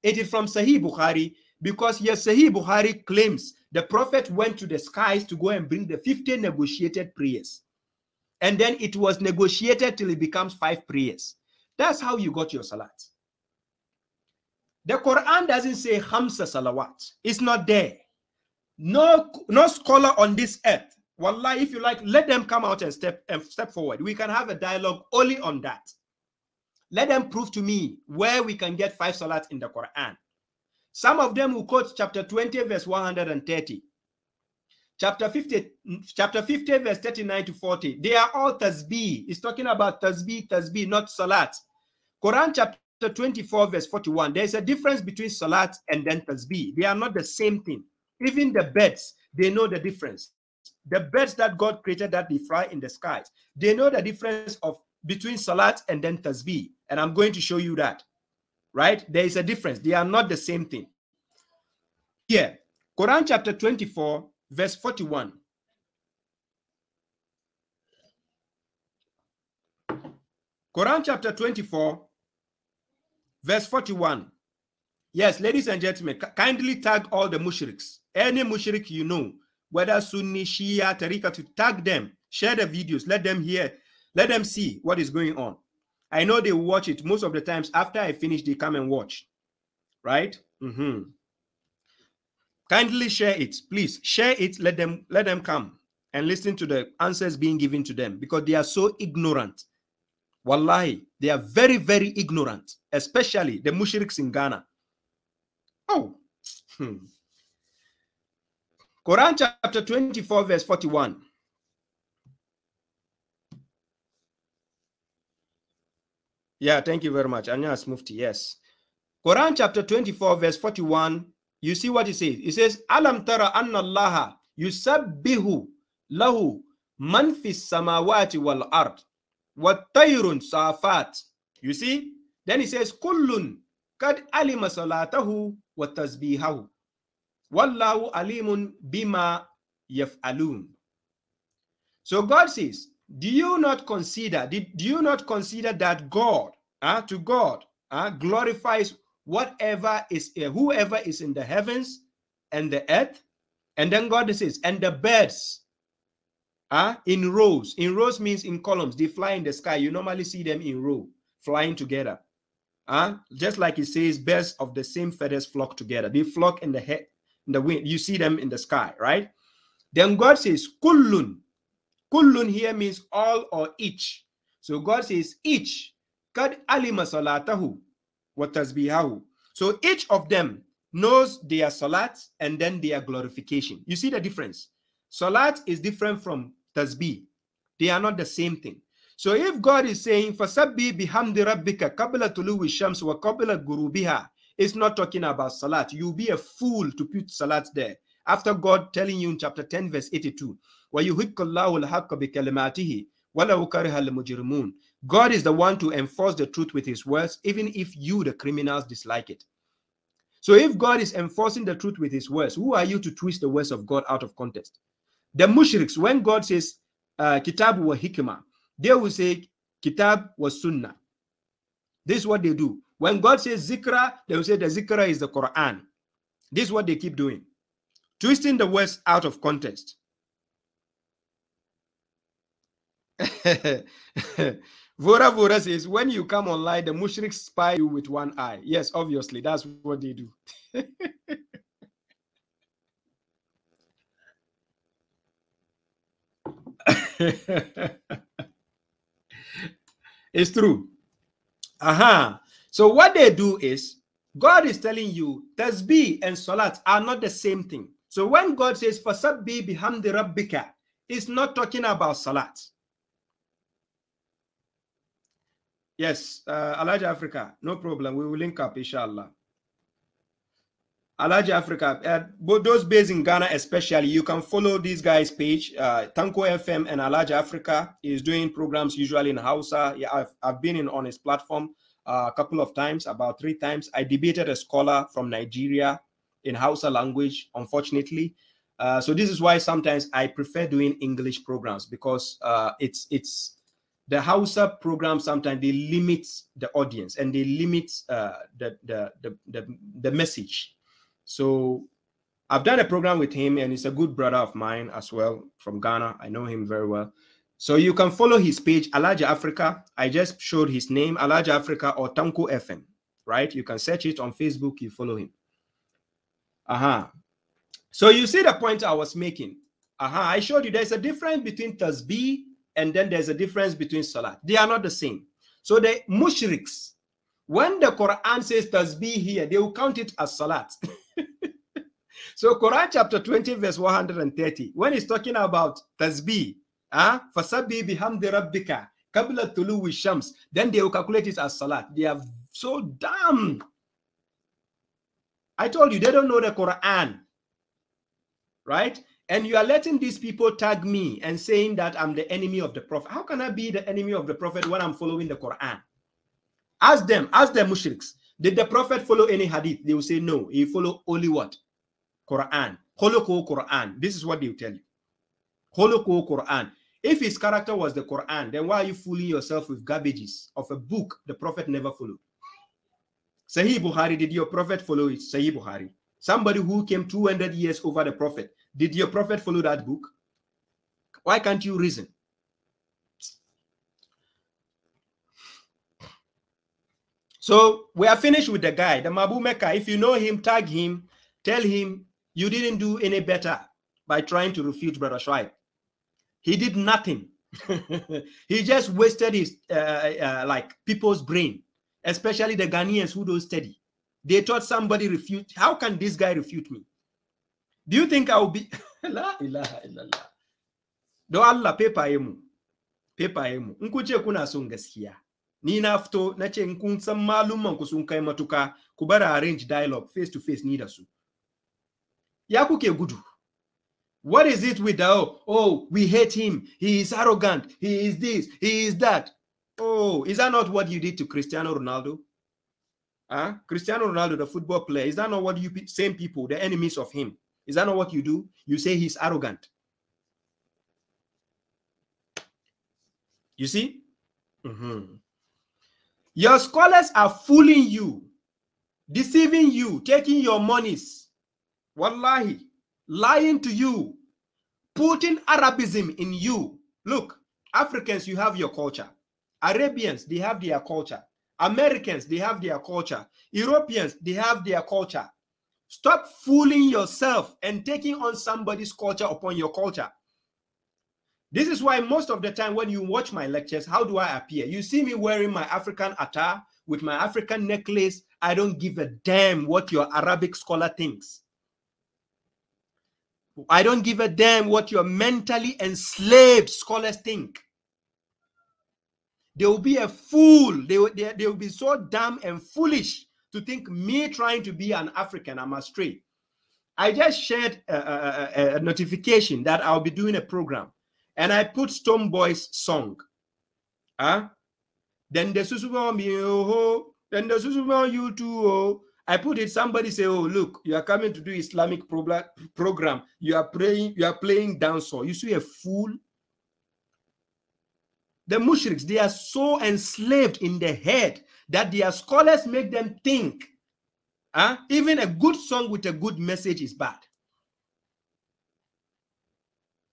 It is from Sahih Bukhari, because yes, Sahih Bukhari claims the Prophet went to the skies to go and bring the 50 negotiated prayers. And then it was negotiated till it becomes 5 prayers. That's how you got your salat. The Quran doesn't say Hamsa salawat. It's not there. No scholar on this earth. Wallah, if you like, let them come out and step forward. We can have a dialogue only on that. Let them prove to me where we can get 5 salats in the Quran. Some of them will quote chapter 20, verse 130. Chapter 50, verse 39 to 40. They are all tasbih. It's talking about tasbih, not salat. Quran chapter 24, verse 41. There's a difference between salat and then tasbih. They are not the same thing. Even the birds, they know the difference. The birds that God created that they fly in the skies, they know the difference between salat and then tasbih. And I'm going to show you that. Right? There is a difference. They are not the same thing. Here, Quran chapter 24, verse 41. Quran chapter 24, verse 41. Yes, ladies and gentlemen, kindly tag all the mushriks. Any mushrik you know, whether Sunni, Shia, Tariqa, to tag them, share the videos, let them hear, let them see what is going on. I know they watch it most of the times. After I finish, they come and watch. Right? Kindly share it, please. Share it. Let them come and listen to the answers being given to them, because they are so ignorant. Wallahi, they are very, very ignorant, especially the mushriks in Ghana. Oh. Quran chapter 24, verse 41. Yeah, thank you very much. Anyas Mufti, yes. Quran chapter 24, verse 41. You see what it says? It says, Alam tara anna allaha yusabbihu lahu man fis samawati wal ard wa tayrun safat. You see? Then it says, Kullun kad alima salatahu wa tasbihahu. Wallahu alimun bima yaf'alun. So God says, do you not consider that God, to God, glorifies whoever is in the heavens and the earth? And then God says, and the birds in rows. In rows means in columns. They fly in the sky. You normally see them in row, flying together. Just like it says, birds of the same feathers flock together. They flock in the wind. You see them in the sky, right? Then God says, kullun. Kullun here means all or each. So God says, each. Kad alima salatahu wa tasbihahu. So each of them knows their salat and then their glorification. You see the difference? Salat is different from tasbih. They are not the same thing. So if God is saying, Fasabbi bihamdi rabbika qabla tuluwi shams wa qabla gurubiha, it's not talking about salat. You'll be a fool to put salat there. After God telling you in chapter 10, verse 82, وَيُحِقَّ اللَّهُ الْحَقَّ بِكَلِمَاتِهِ وَلَوْ كَرِهَ الْمُجْرِمُونَ. God is the one to enforce the truth with his words, even if you, the criminals, dislike it. So if God is enforcing the truth with his words, who are you to twist the words of God out of context? The mushriks, when God says, Kitab wa hikmah, they will say, Kitab was sunnah. This is what they do. When God says zikra, they will say the zikra is the Quran. This is what they keep doing. Twisting the words out of context. Vora says, when you come online, the mushriks spy you with one eye. Yes, obviously, that's what they do. It's true. So what they do is, God is telling you, tasbih and salat are not the same thing. So when God says, Fasabbi bihamdi rabbika, it's not talking about salat. Yes, Alhaji Africa, no problem. We will link up, inshallah. Alhaji Africa, those based in Ghana especially, you can follow these guys' page. Tanko FM and Alhaji Africa is doing programs usually in Hausa. Yeah, I've been on his platform a couple of times, about 3 times. I debated a scholar from Nigeria in Hausa language, unfortunately. So this is why sometimes I prefer doing English programs, because it's the Hausa program. Sometimes they limit the audience and they limit the message. So I've done a program with him, and he's a good brother of mine as well from Ghana. I know him very well. So you can follow his page, Alhaji Africa. I just showed his name, Alhaji Africa or Tanko FM, right? You can search it on Facebook. You follow him. So you see the point I was making. I showed you there's a difference between tasbih and then there's a difference between salat. They are not the same. So the mushriks, when the Quran says tasbih here, they will count it as salat. So Quran chapter 20 verse 130, when it's talking about tasbih, fasabbi bihamdi rabbika qabla tuluwi shams, then they will calculate it as salat. They are so dumb. I told you, they don't know the Quran, right? And you are letting these people tag me and saying that I'm the enemy of the Prophet. How can I be the enemy of the Prophet when I'm following the Quran? Ask them mushriks, did the Prophet follow any hadith? They will say no, he followed only what? Quran. Holoko Quran. This is what they will tell you. Holoko Quran. If his character was the Quran, then why are you fooling yourself with garbages of a book the Prophet never followed? Sahih Bukhari, did your Prophet follow it? Sahih Bukhari. Somebody who came 200 years over the Prophet, did your Prophet follow that book? Why can't you reason? So we are finished with the guy, the Mabu Mecca. If you know him, tag him, tell him you didn't do any better by trying to refute Brother Shuaib. He did nothing. He just wasted his like people's brain, especially the Ghanaians who don't study. They thought somebody refute. How can this guy refute me? Do you think I will be? La ilaha illallah. Do Allah pepa emu. Pepa emu. Nkuche kuna son gaskiya. Ni na fito na ce kun san malumman ku sun kai matuka ku bara arrange dialogue face to face ni da su. Ya kuke gudu. What is it with the, oh, we hate him, he is arrogant, he is this, he is that. Oh, is that not what you did to Cristiano Ronaldo? Cristiano Ronaldo, the football player, is that not what you same people, the enemies of him, is that not what you do? You say he's arrogant. You see? Your scholars are fooling you, deceiving you, taking your monies. Wallahi. Lying to you, putting Arabism in you. Look, Africans, you have your culture. Arabians, they have their culture. Americans, they have their culture. Europeans, they have their culture. Stop fooling yourself and taking on somebody's culture upon your culture. This is why most of the time when you watch my lectures, how do I appear? You see me wearing my African attire with my African necklace. I don't give a damn what your Arabic scholar thinks. I don't give a damn what your mentally enslaved scholars think. They will be a fool. They will be so dumb and foolish to think me trying to be an African, I'm astray. I just shared a notification that I'll be doing a program, and I put Stone Boy's song. Then the Susumo me, oh, then the Susumo you too, oh. I put it, somebody say, oh, look, you are coming to do Islamic program. You are praying, you are playing dancehall. You see a fool? The mushriks, they are so enslaved in the head that their scholars make them think even a good song with a good message is bad.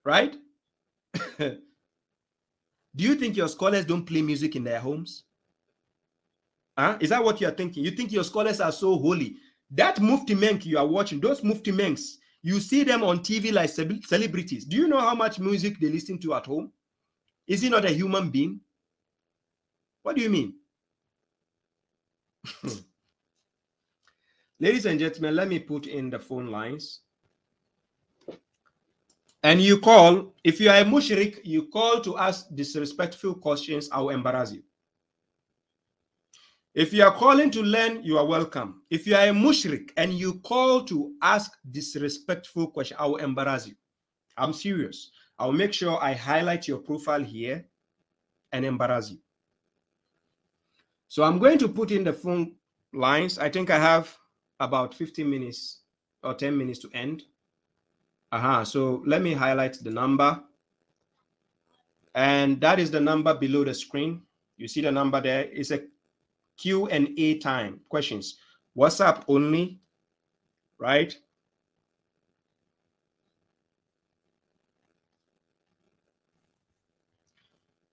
Right? Do you think your scholars don't play music in their homes? Is that what you are thinking? You think your scholars are so holy? That Mufti Menk you are watching, those Mufti Menks, you see them on TV like celebrities. Do you know how much music they listen to at home? Is he not a human being? What do you mean? Ladies and gentlemen, let me put in the phone lines. and you call, if you are a mushrik, you call to ask disrespectful questions, I will embarrass you. If you are calling to learn, you are welcome. If you are a mushrik and you call to ask disrespectful questions, I will embarrass you. I'm serious. I will make sure I highlight your profile here and embarrass you. So I'm going to put in the phone lines. I think I have about 15 minutes or 10 minutes to end. So let me highlight the number. And that is the number below the screen. You see the number there. It's a Q&A time. Questions. WhatsApp only, right?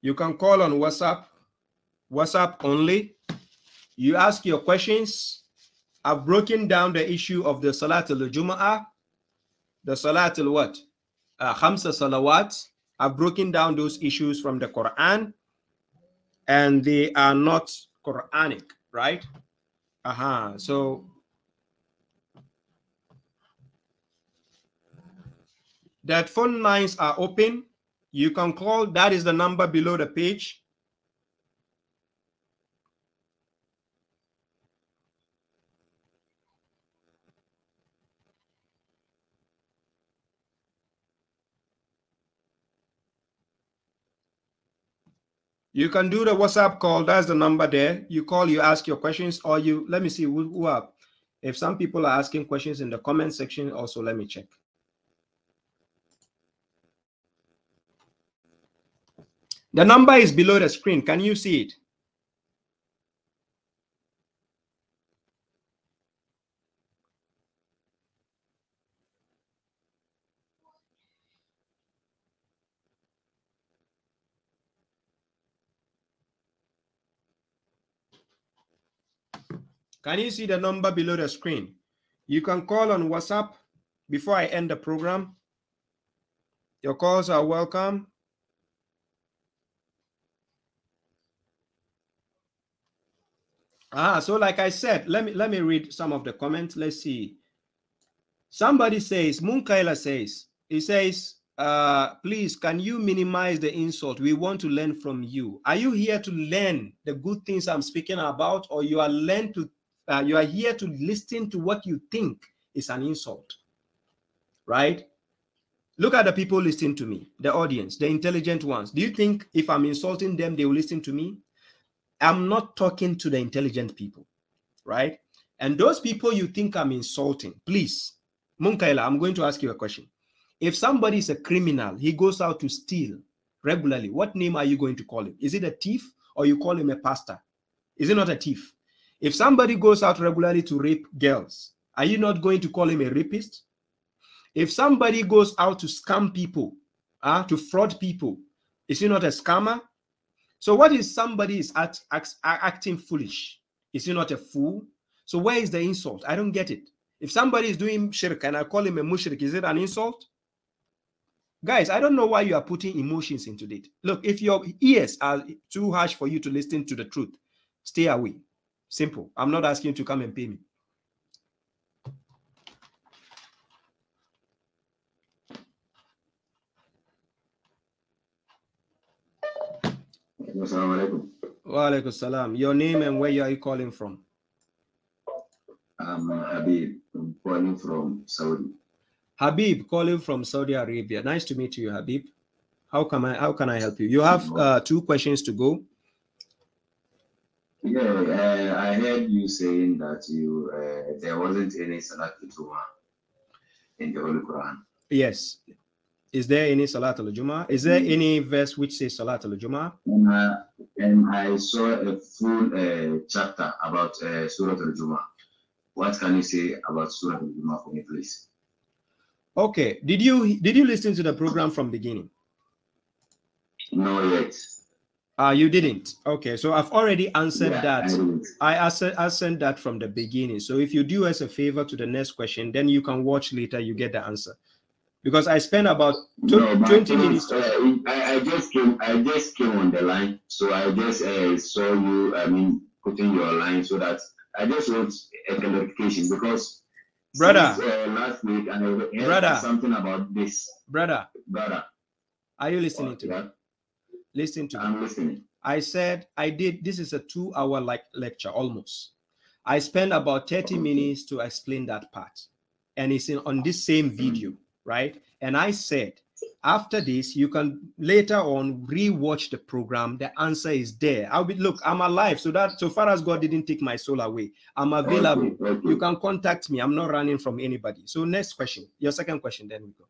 You can call on WhatsApp. WhatsApp only. You ask your questions. I've broken down the issue of the Salatul Jumua, the Salatul what? Khamsa Salawats. I've broken down those issues from the Quran, and they are not Koranic, right? So that phone lines are open. You can call. That is the number below the page. You can do the WhatsApp call. That's the number there. You call, you ask your questions, or you, let me see who are. If some people are asking questions in the comment section, also let me check. The number is below the screen. Can you see it? Can you see the number below the screen? You can call on WhatsApp before I end the program. Your calls are welcome. So like I said, let me read some of the comments. Let's see. Somebody says, Munkaila says, he says, please, can you minimize the insult? We want to learn from you. Are you here to learn the good things I'm speaking about, or you are you are here to listen to what you think is an insult? Right? Look at the people listening to me, the audience, the intelligent ones. Do you think if I'm insulting them, they will listen to me? I'm not talking to the intelligent people, right? And those people you think I'm insulting, please, Munkaila, I'm going to ask you a question. If somebody is a criminal, he goes out to steal regularly, what name are you going to call him? Is it a thief, or you call him a pastor? Is it not a thief? If somebody goes out regularly to rape girls, are you not going to call him a rapist? If somebody goes out to scam people, to fraud people, is he not a scammer? So what is somebody is acting foolish? Is he not a fool? So where is the insult? I don't get it. If somebody is doing shirk and I call him a mushrik, is it an insult? Guys, I don't know why you are putting emotions into it. Look, if your ears are too harsh for you to listen to the truth, stay away. Simple. I'm not asking you to come and pay me. Assalamu Wa alaikum salam. Your name and where are you calling from? I'm Habib. I'm calling from Saudi. Habib, calling from Saudi Arabia. Nice to meet you, Habib. How can I help you? You have 2 questions to go. Yeah, I heard you saying that there wasn't any Salatul Jumua in the Holy Quran. Yes. Is there any Salatul Jumua? Is there any verse which says Salatul Jumua? And I saw a full chapter about Surah Al-Jumua. What can you say about Surah Al-Jumua for me, please? Okay. Did you listen to the program from beginning? No, yet. You didn't. Okay, so I've already answered that. I answered that from the beginning. So if you do us a favor to the next question, then you can watch later. You get the answer. Because I spent about 20 minutes. I just came on the line, so I just saw you. Putting your line, so that I just want a clarification, because Brother. Since, last week, and I heard Brother. something about this. Brother. Brother. Are you listening to me? Listen to me. I'm listening. I said this is a 2-hour lecture almost. I spent about 30 minutes to explain that part. And it's on this same video, right? And I said, after this, you can later on re-watch the program. The answer is there. Look, I'm alive. So far as God didn't take my soul away, I'm available. Okay. You can contact me. I'm not running from anybody. So next question, your second question, then we go.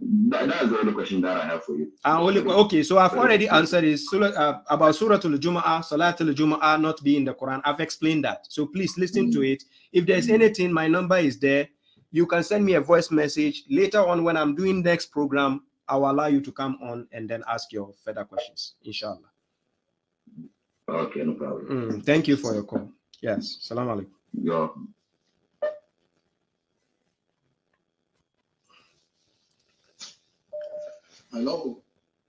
That's the only question that I have for you. Okay, so I've already answered this about Suratul Jumua, Salatul Jumua not being in the Quran. I've explained that. So please listen to it. If there's anything, my number is there. You can send me a voice message. Later on, when I'm doing next program, I will allow you to come on and then ask your further questions, inshallah. Okay, no problem. Thank you for your call. Yes, salam alaikum. Yeah. Hello.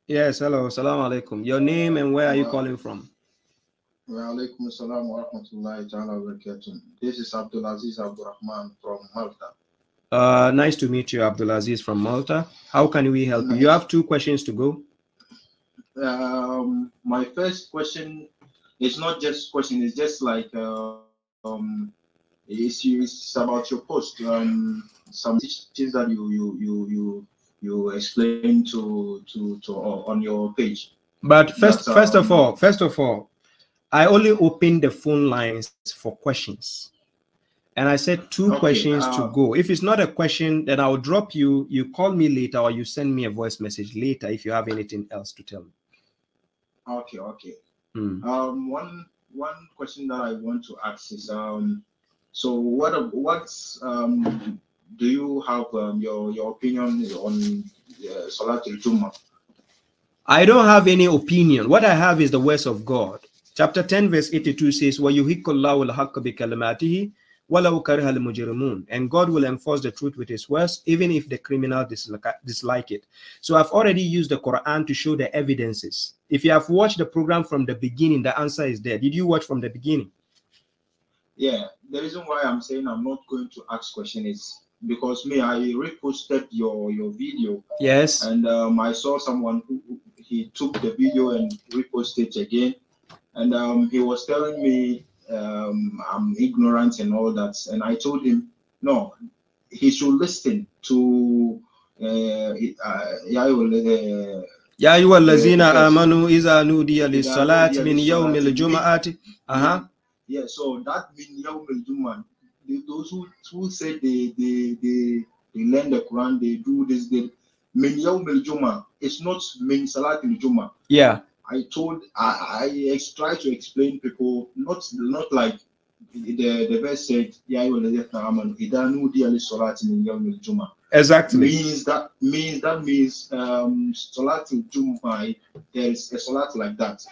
Yes, hello. Salam alaikum. Your name and where are you calling from? Wa alaikum assalam wa rahmatullahi ta'ala wa barakatuh. This is Abdulaziz Abdurrahman from Malta. Nice to meet you, Abdulaziz from Malta. How can we help you? You have 2 questions to go. My first question is not just question, it's just like it's about your post. Some teachings that you explain to on your page. But first of all, I only opened the phone lines for questions, and I said 2 questions to go. If it's not a question, then I'll drop you. You call me later, or you send me a voice message later if you have anything else to tell me. Okay. One question that I want to ask is so what's do you have your opinion on Salatul Jumua? I don't have any opinion. What I have is the words of God. Chapter 10, verse 82 says, وَيُحِقُّ اللَّهُ الْحَقَّ بِكَلِمَاتِهِ وَلَوْ كَرِهَ الْمُجْرِمُونَ. And God will enforce the truth with his words, even if the criminal dislike it. So I've already used the Quran to show the evidences. If you have watched the program from the beginning, the answer is there. Did you watch from the beginning? Yeah. The reason why I'm saying I'm not going to ask question is because I reposted your video. Yes. And I saw someone who he took the video and reposted it again. And he was telling me I'm ignorant and all that. And I told him, no, he should listen to يا أيها الذين آمنوا إذا نودي للصلاة من يوم الجمعة. Yeah, so that min yawm al-jum'ah, those who say they learn the Quran, they do this, min yawm al-jum'ah, it's not min salat al-jum'ah. Yeah. I try to explain people, not like the verse said, Ya ayyuha alladhina amanu idha nudiya lis-salati min yawm al-jum'ah. Exactly. Means Salatul Jum'ah, there is a salat like that,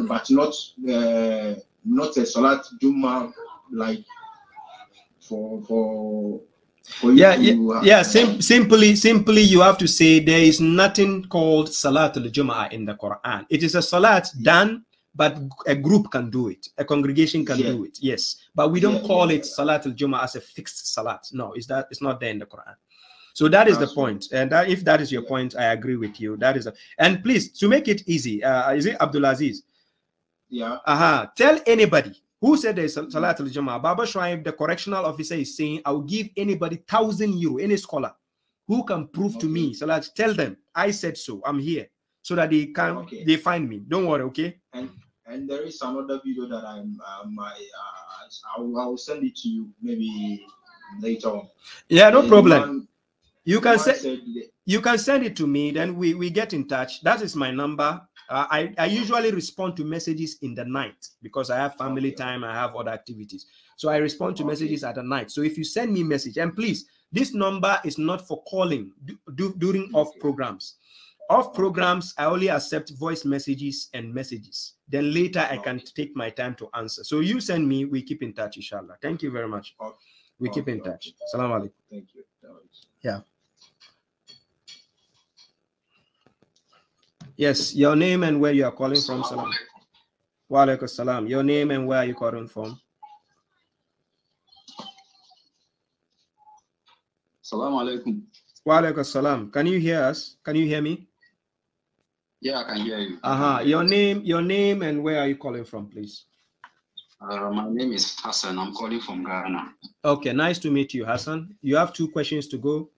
but not a Salat Jum'ah like for you. Simply you have to say there is nothing called Salatul Jum'ah in the Quran. It is a salat done, but a group can do it, a congregation can do it. Yes, but we don't call it Salatul Jum'ah as a fixed salat. No, it's not there in the Quran. So that is the point. And if that is your point, I agree with you. That is and please, to make it easy, is it Abdulaziz? Yeah. Tell anybody who said there is Salatul Jum'ah. Babashuaib, the correctional officer, is saying, I will give anybody €1,000, any scholar who can prove to me. So let's tell them I said so. I'm here, so that they can they find me. Don't worry, okay? And there is another video that I will send it to you maybe later on. Yeah, no problem. You can send it to me, then we get in touch. That is my number. I usually respond to messages in the night because I have family time, I have other activities. So I respond to messages at the night. So if you send me a message, and please, this number is not for calling during off programs. Off programs, I only accept voice messages and messages. Then later I can take my time to answer. So you send me, we keep in touch, inshallah. Thank you very much. We keep in touch. Salam alaikum. Thank you. Yeah. Yes, your name and where you are calling from. Salam. Wa alaikum salam. Your name and where are you calling from? Assalamu alaikum. Wa alaikum salam. Can you hear us? Can you hear me? Yeah, I can hear you. Your name and where are you calling from, please? My name is Hassan. I'm calling from Ghana. Okay, nice to meet you, Hassan. You have 2 questions to go.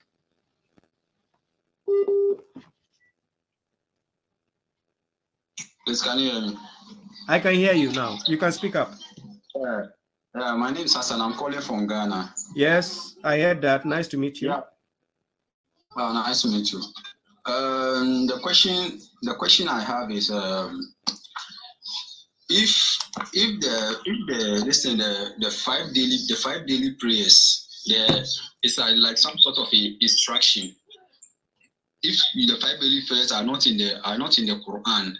Please, can you hear me? I can hear you now. You can speak up. My name is Hassan. I'm calling from Ghana. Yes, I heard that. Nice to meet you. Yeah. Well, nice to meet you. The question I have is if the 5 daily prayers, it's like some sort of a instruction. If the 5 daily prayers are not in the Quran,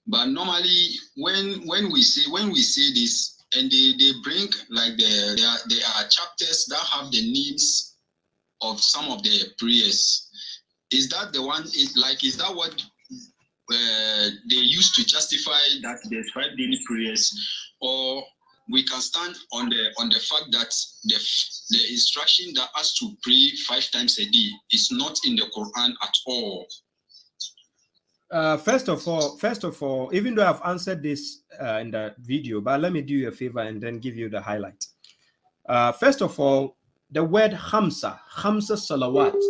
but normally when we say this, and they bring like there are chapters that have the names of some of the prayers. Is that the one? Is that what they used to justify that there's 5 daily prayers, or we can stand on the fact that the instruction that has to pray 5 times a day is not in the Quran at all? First of all, even though I've answered this in the video, but let me do you a favor and then give you the highlight. First of all, the word Hamsa Salawat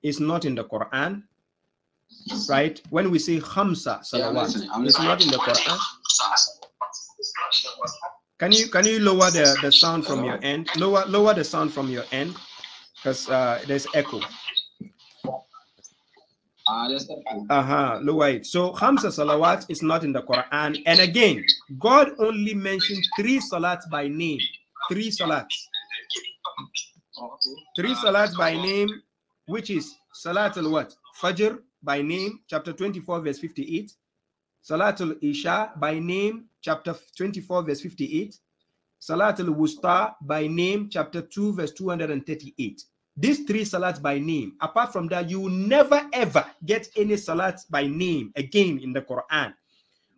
is not in the Quran, right? When we say Hamsa Salawat, it's not in the Quran. Can you lower the sound from your end? Lower the sound from your end, because there's echo. Lower it. So Hamsa Salawat is not in the Quran. And again, God only mentioned 3 salats by name. 3 salats. 3 salats by name, which is Salatul what? Fajr by name, chapter 24, verse 58. Salatul Isha by name, chapter 24, verse 58. Salatul Wusta by name, chapter 2, verse 238. These 3 salats by name. Apart from that, you will never ever get any salats by name again in the Quran.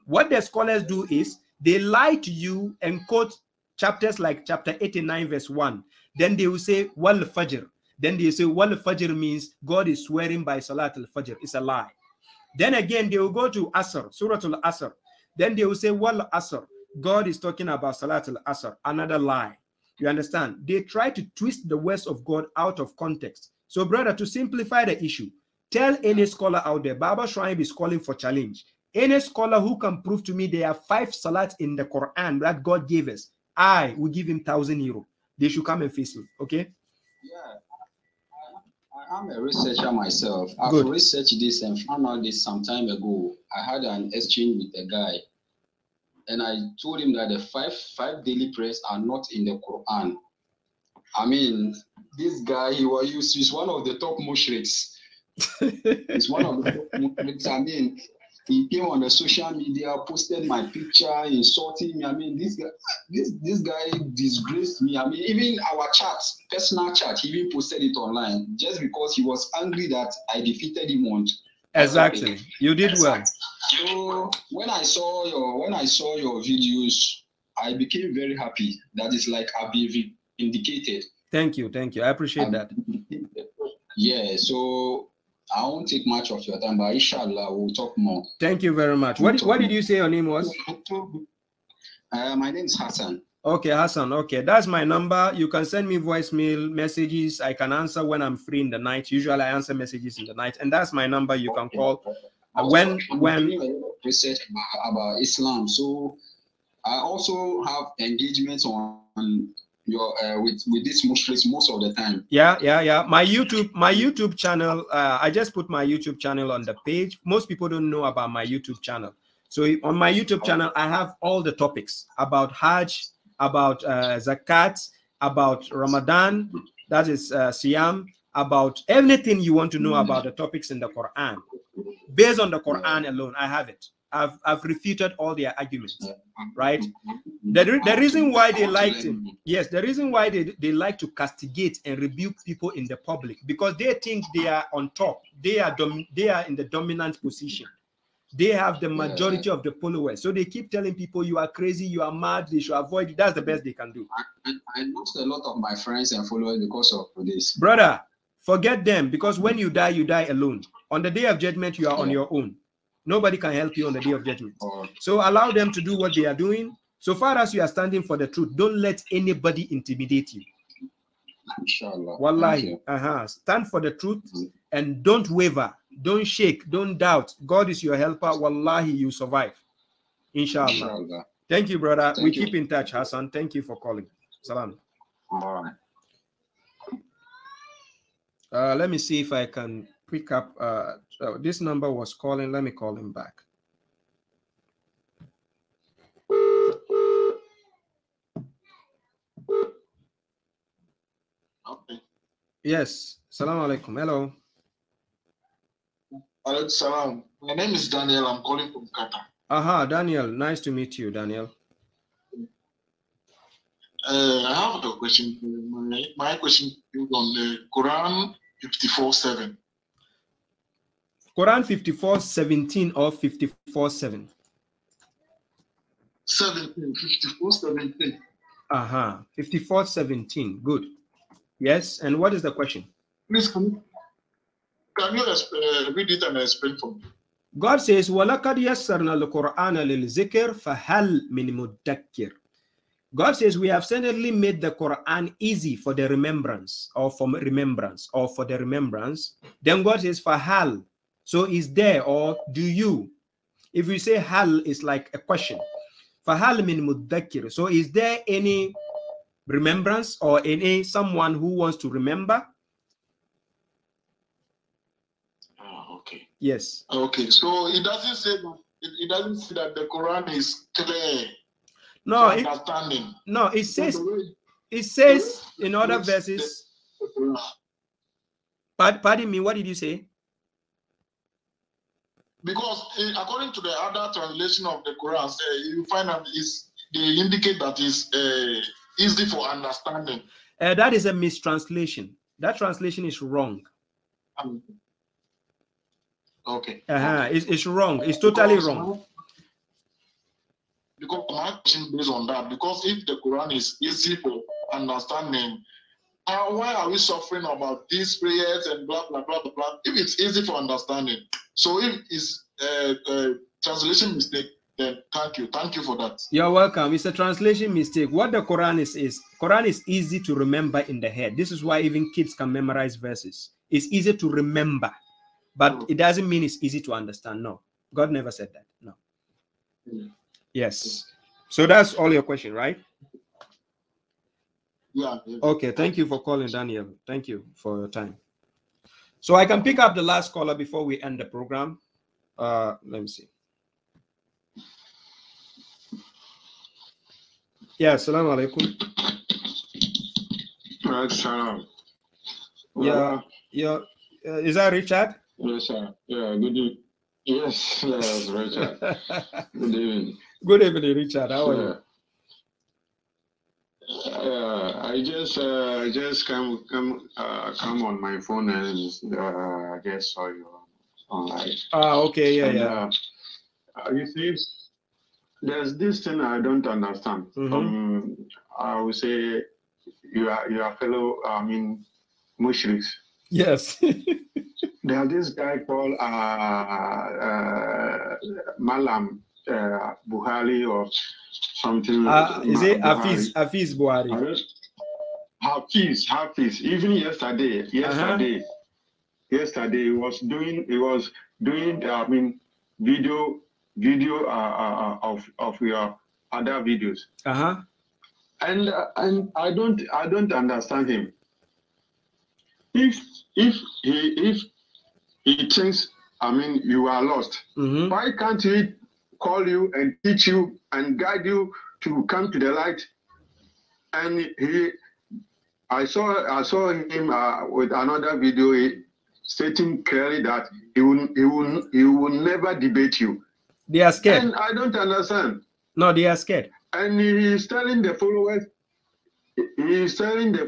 What the scholars do is they lie to you and quote chapters like chapter 89, verse 1. Then they will say Wal Fajr. Then they say Wal Fajr means God is swearing by Salatul Fajr. It's a lie. Then again, they will go to Asr, Suratul Asr. Then they will say Wal Asr. God is talking about Salatul Asr. Another lie. You understand? They try to twist the words of God out of context. So, brother, to simplify the issue, tell any scholar out there, babashuaib is calling for challenge. Any scholar who can prove to me there are 5 salats in the Quran that God gave us, I will give him 1,000 euro. They should come and face me, okay? Yeah, I'm a researcher myself. I've researched this and found out this some time ago. I had an exchange with a guy, and I told him that the five daily prayers are not in the Quran. I mean, this guy, he's one of the top mushriks. He's one of the top mushriks. I mean, he came on the social media, posted my picture, insulting me. I mean, this guy disgraced me. I mean, even our chat, personal chat, he even posted it online just because he was angry that I defeated him on. Exactly. You did well. So when I saw your videos, I became very happy. That is like I've been indicated. Thank you. I appreciate that. Yeah, so I won't take much of your time, but inshallah we'll talk more. Thank you very much. What did you say your name was? My name is Hassan. Okay, Hassan. Okay, that's my number. You can send me voicemail messages. I can answer when I'm free in the night. Usually I answer messages in the night, and that's my number. You can call. When research about Islam, so I also have engagements on your with these Muslims most of the time. Yeah. My YouTube channel. I just put my YouTube channel on the page. Most people don't know about my YouTube channel. So on my YouTube channel, I have all the topics about Hajj, about Zakat, about Ramadan, that is Siyam, about everything you want to know about the topics in the Quran. Based on the Quran alone, I have it. I've refuted all their arguments, right? The reason why they like to, yes, the reason why they like to castigate and rebuke people in the public, because they think they are on top. They are in the dominant position. They have the majority of the followers. So they keep telling people you are crazy, you are mad, they should avoid it. That's the best they can do. I lost a lot of my friends and followers because of this. Brother, Forget them, because when you die alone. On the day of judgment, you are on your own. Nobody can help you on the day of judgment. So allow them to do what they are doing. So far as you are standing for the truth, don't let anybody intimidate you. Inshallah. Wallahi. Stand for the truth and don't waver. Don't shake. Don't doubt. God is your helper. Wallahi, you survive. Inshallah. Thank you, brother. We keep in touch, Hassan. Thank you for calling. Salam. All right. Let me see if I can pick up. This number was calling. Let me call him back. Okay. Yes. Salam alaikum. Hello. Alaikum salam. My name is Daniel. I'm calling from Qatar. Daniel. Nice to meet you, Daniel. I have a question. My question is on the Quran 54:7. Quran 54:17 or 54:7? 17, 54:17. 54:17. Good. Yes. And what is the question? Please, can you read it and explain for me? God says, وَلَقَدْ يَسَّرْنَا الْقُرْآنَ لِلْذِكْرِ فَهَلْ مِنْ مُدَّكِّرٍ. God says, we have certainly made the Quran easy for the remembrance, or for remembrance, or for the remembrance. Then God says, فَهَلْ. So is there, or do you? If we say hal, is like a question. فَهَلْ مِنْ مُدَّكِّرٍ. So is there any remembrance or any someone who wants to remember? Okay. Yes. Okay. So it doesn't say that. It doesn't say that the Quran is clear. No, understanding. No, it says in other verses. Pardon me, what did you say? Because according to the other translation of the Quran, you find that they indicate that is easy for understanding. That is a mistranslation. That translation is wrong. Okay. It's wrong. It's totally wrong. Because my question based on that, because if the Quran is easy for understanding, why are we suffering about these prayers and blah blah blah blah? If it's easy for understanding, so if it's translation mistake, then thank you for that. You're welcome. It's a translation mistake. What the Quran is Quran is easy to remember in the head. This is why even kids can memorize verses. It's easy to remember, but it doesn't mean it's easy to understand. No, God never said that. No. Yes. So that's all your question, right? Yeah. Okay. Thank you for calling, Daniel. Thank you for your time. So I can pick up the last caller before we end the program. Let me see. Yeah. Assalamu alaikum. Salam. Yeah. Is that Richard? Yes, sir. Yeah. Good evening. Yes, Richard. Good evening. Good evening, Richard. How are you? I just come on my phone and I just saw you online. Okay, yeah. You see, there's this thing I don't understand. I would say you are fellow, mushriks. Yes. There's this guy called Malam Buhari or something. Is it Hafiz Buhari? Hafiz. Even yesterday, he was doing video of your other videos. And I don't understand him. If he thinks, you are lost, why can't he call you and teach you and guide you to come to the light? And I saw him with another video stating clearly that he will never debate you. They are scared. And I don't understand. No, they are scared. And he's telling the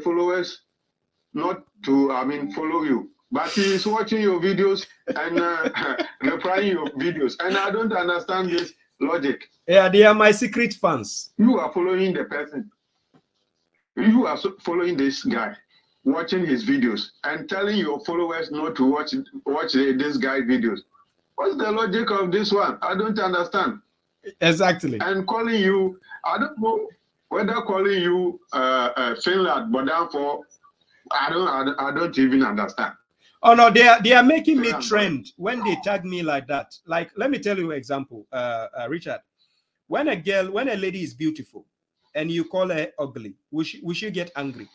followers not to follow you, but he's watching your videos and replying your videos, and I don't understand this logic. Yeah, they are my secret fans. You are following the person. You are following this guy. watching his videos and telling your followers not to watch this guy's videos. What's the logic of this one? I don't understand. Exactly. And calling you, I don't know whether calling you Finland, but therefore, I don't even understand. Oh no, they are making me trend when they tag me like that. Like, let me tell you an example, Richard. When a lady is beautiful and you call her ugly, will she get angry?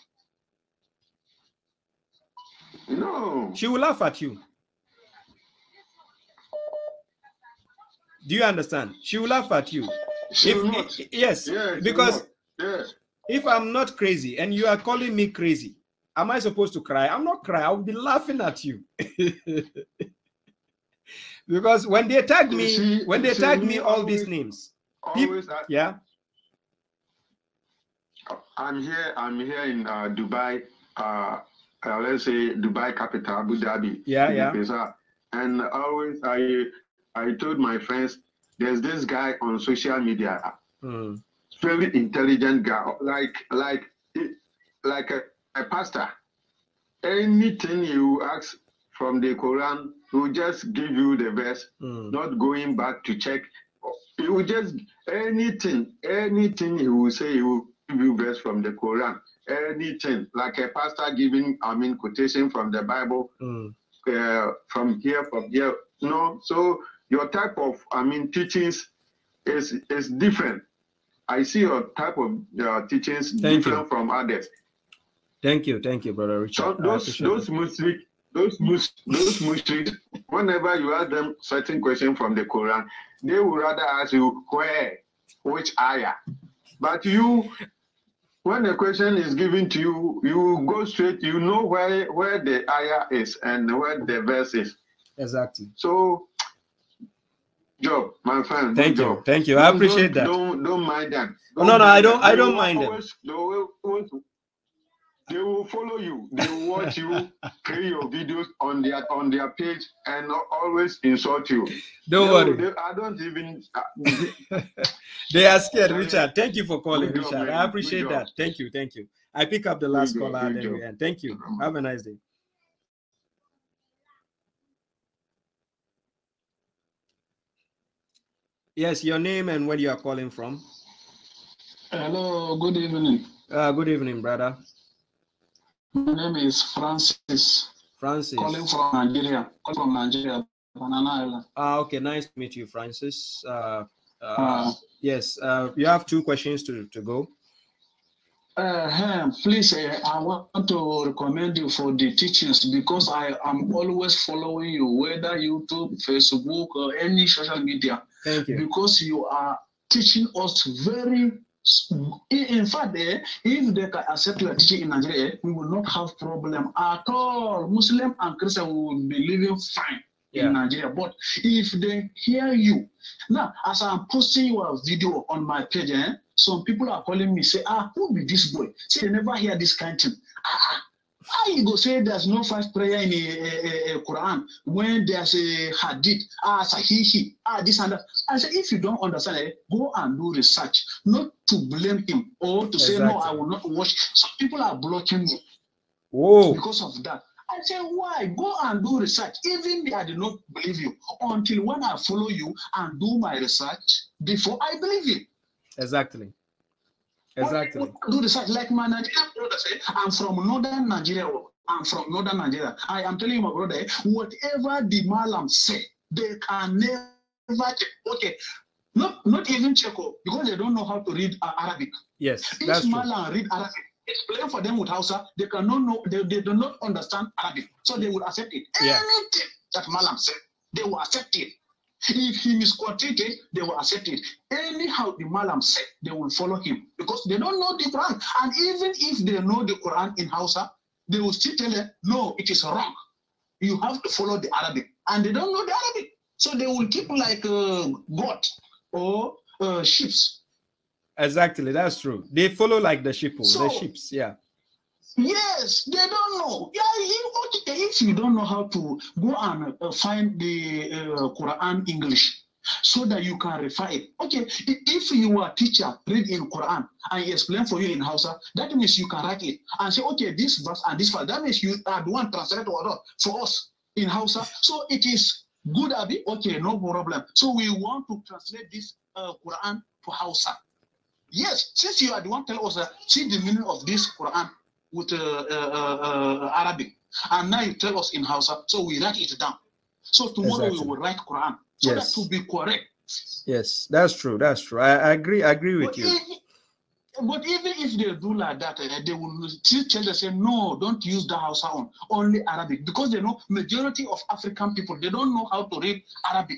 No. She will laugh at you. Do you understand? She will laugh at you. Yes, because if I'm not crazy and you are calling me crazy, am I supposed to cry? I'm not crying. I'll be laughing at you. Because when they tag me, all these names, yeah. I'm here in Dubai. Let's say Dubai capital, Abu Dhabi. Yeah. And always I told my friends, there's this guy on social media, very intelligent guy, like a pastor. Anything you ask from the Quran, he will just give you the verse, not going back to check. He will just anything he will say, he will give you verse from the Quran. Anything, like a pastor giving, quotation from the Bible, from here. No, so your type of, teachings is different. I see your type of teachings different from others. Thank you, brother Richard. So those mushriks, whenever you ask them certain questions from the Quran, they would rather ask you which ayah. But you, when the question is given to you, you go straight. You know where the ayah is and where the verse is. Exactly. So, job, my friend. Thank you. I appreciate that. Don't mind them. No, I don't mind them. They will follow you. They will watch you, play your videos on their page, and always insult you. Don't worry. I don't even. They are scared, Richard. Thank you for calling, Richard. I appreciate that. Thank you. I pick up the last caller and then we end. Thank you. Have a nice day. Yes, your name and where you are calling from. Hello, good evening. Good evening, brother. My name is Francis. Calling from Nigeria. Banana Island. Okay, nice to meet you, Francis. Yes, you have 2 questions to go. Please, I want to recommend you for the teachings because I am always following you, whether YouTube, Facebook, or any social media. Thank you. Because you are teaching us very. In fact, if they can accept your teaching in Nigeria, we will not have problem at all. Muslim and Christian will be living fine in Nigeria. But if they hear you, now as I'm posting your video on my page, some people are calling me, say, who be this boy? Say they never hear this kind of thing. How you go say there's no 5 prayer in the Quran when there's a hadith, sahihi, this and that. I say, if you don't understand it, go and do research, not to blame him or to say, no, I will not watch. Some people are blocking me because of that. I say, why? Go and do research. Even if I did not believe you, until when I follow you and do my research before I believe you. Exactly. Do research like my Nigerian brother say, I'm from northern Nigeria. I am telling you, my brother, whatever the Malam say, they can never check. Okay, not even check because they don't know how to read Arabic. Yes, if Malam read Arabic, explain for them with Hausa, they cannot know. They do not understand Arabic, so they will accept it. Anything that Malam said, they will accept it. If he misquoted, they will accept it. Anyhow, the Malam said, they will follow him because they don't know the Quran. And even if they know the Quran in Hausa, they will still tell them, no, it is wrong. You have to follow the Arabic. And they don't know the Arabic. So they will keep like goat or sheep. Exactly, that's true. They follow like the sheep, the sheep, Yes, they don't know. If you don't know how to go and find the Quran English, so that you can refer it. Okay, if you are a teacher, read in Quran and he explain for you in Hausa, that means you can write it and say, okay, this verse and this verse. That means you are the one translator for us in Hausa. So it is good, Abi. Okay, no problem. So we want to translate this Quran to Hausa. Yes, since you are the one tell us, see the meaning of this Quran with Arabic, and now you tell us in Hausa, so we write it down. So tomorrow we will write Quran. So that to be correct. Yes, that's true. That's true. I agree with you. But even if they do like that, they will still tell us, say, no, don't use the Hausa on, only Arabic. Because they know majority of African people, they don't know how to read Arabic.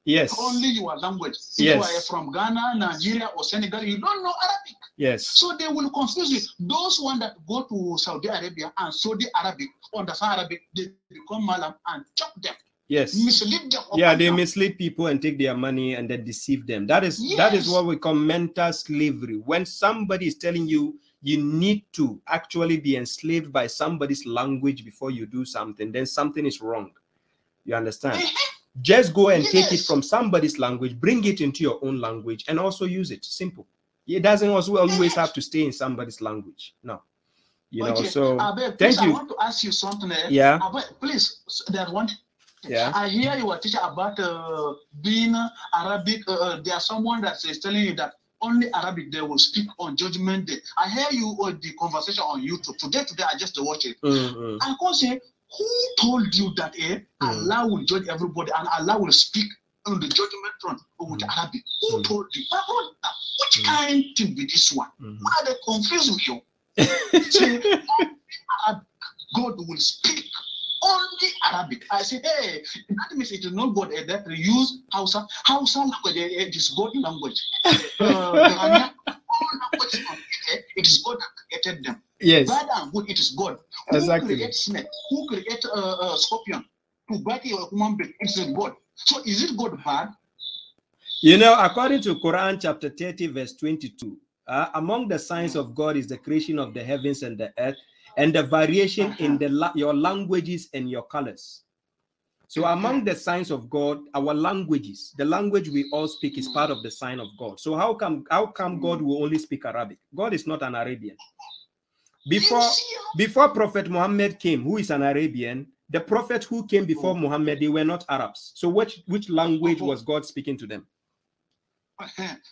Yes. Only your language. If yes. you are from Ghana, Nigeria, or Senegal, you don't know Arabic. Yes. So they will confuse you. Those ones that go to Saudi Arabia and Saudi Arabic, understand Arabic, they become Malam and chop them. Yes. Mislead them. Yeah, they mislead people and take their money and then deceive them. That is what we call mental slavery. When somebody is telling you you need to actually be enslaved by somebody's language before you do something, then something is wrong. You understand? Just go and take it from somebody's language, bring it into your own language, and also use it. Simple. It doesn't also always have to stay in somebody's language. No. You know, so thank you. I want to ask you something. Yeah. Please, that one. Yeah. I hear you are teaching about being Arabic. There's someone that is telling you that only Arabic they will speak on Judgment Day. I hear you on the conversation on YouTube. Today I just watched it. I can say, who told you that Allah will judge everybody and Allah will speak on the judgment front with Arabic? Who told you? Which kind thing be this one? Why they confuse me? Say, God will speak only Arabic. I said, hey, that means it is not God that we use Hausa. Hausa language, it is God language. All languages, it is God that created them. Yes. Bad and good, it is God. Exactly. Who creates snake? Who creates scorpion? To bite a human being, it's God. So is it God bad? You know, according to Quran chapter 30, verse 22, among the signs of God is the creation of the heavens and the earth, and the variation in your languages and your colors. So among the signs of God, our languages, the language we all speak is part of the sign of God. So how come God will only speak Arabic? God is not an Arabian. Before Prophet Muhammad came, who is an Arabian, the prophet who came before Muhammad, they were not Arabs. So which language was God speaking to them?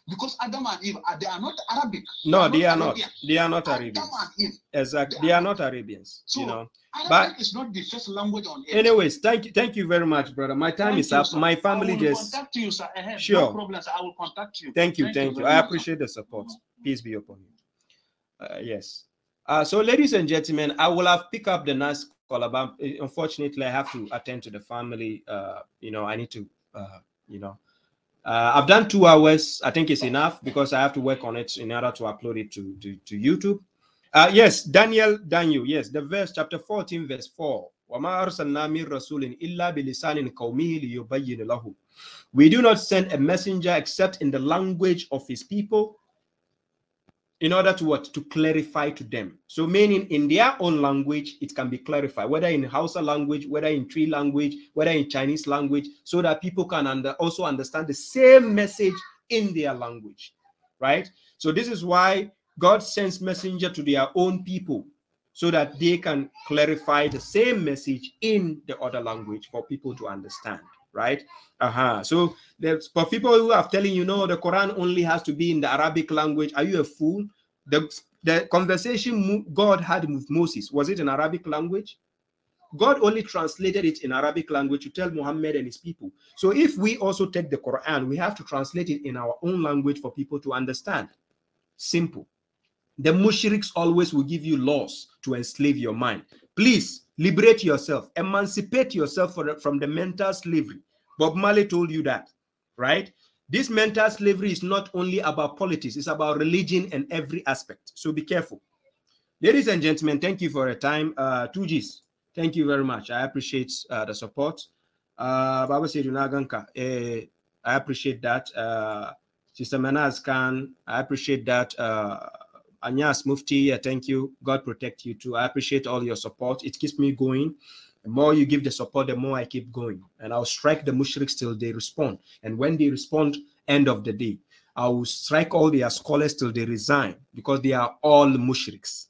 Because Adam and Eve, they are not Arabic. No, they are not. They are not Arabians. Adam and Eve, exactly. They are not Arabians. So, you know. Arabic is not the first language on earth. Anyways, thank you very much, brother. My time is up. My family just contact you, sir. Sure. No problems. I will contact you. Thank you. I appreciate the support. Peace be upon you. Yes. So, ladies and gentlemen, I will have picked up the next call, but unfortunately, I have to attend to the family. You know, I need to, you know. I've done 2 hours. I think it's enough because I have to work on it in order to upload it to YouTube. Yes, Daniel, yes, the verse, chapter 14, verse 4. We do not send a messenger except in the language of his people, in order to what? To clarify to them. So meaning in their own language, it can be clarified, whether in Hausa language, whether in Tree language, whether in Chinese language, so that people can also understand the same message in their language, right? So this is why God sends messenger to their own people, so that they can clarify the same message in the other language for people to understand, right? So for people who are telling you, no, the Quran only has to be in the Arabic language, are you a fool? The conversation God had with Moses, was it in Arabic language? God only translated it in Arabic language to tell Muhammad and his people. So if we also take the Quran, we have to translate it in our own language for people to understand. Simple. The mushriks always will give you laws to enslave your mind. Please liberate yourself, emancipate yourself from the mental slavery. Bob Marley told you that, right? This mental slavery is not only about politics, it's about religion and every aspect. So be careful. Ladies and gentlemen, thank you for your time. 2Gs, thank you very much. I appreciate the support. Baba Sedunaganka, I appreciate that. Sister Manaz Khan, I appreciate that. Anyas Mufti, thank you. God protect you too. I appreciate all your support. It keeps me going. The more you give the support, the more I keep going. And I'll strike the mushriks till they respond. And when they respond, end of the day, I will strike all their scholars till they resign, because they are all mushriks.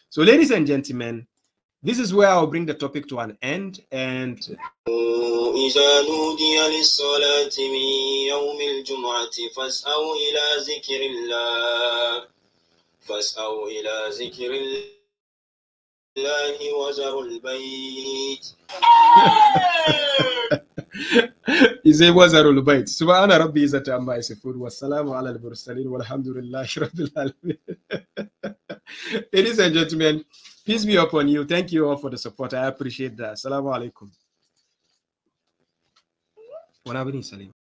So, ladies and gentlemen, this is where I'll bring the topic to an end. And إذا نودي للصلاة من يوم الجمعة فاسعوا إلى ذكر الله وذروا البيت. إذا وزروا البيت سبحان ربي إذا عما يصفون والسلام على المرسلين والحمد لله رب العالمين. Ladies and gentlemen, peace be upon you. Thank you all for the support. I appreciate that. Assalamu alaikum.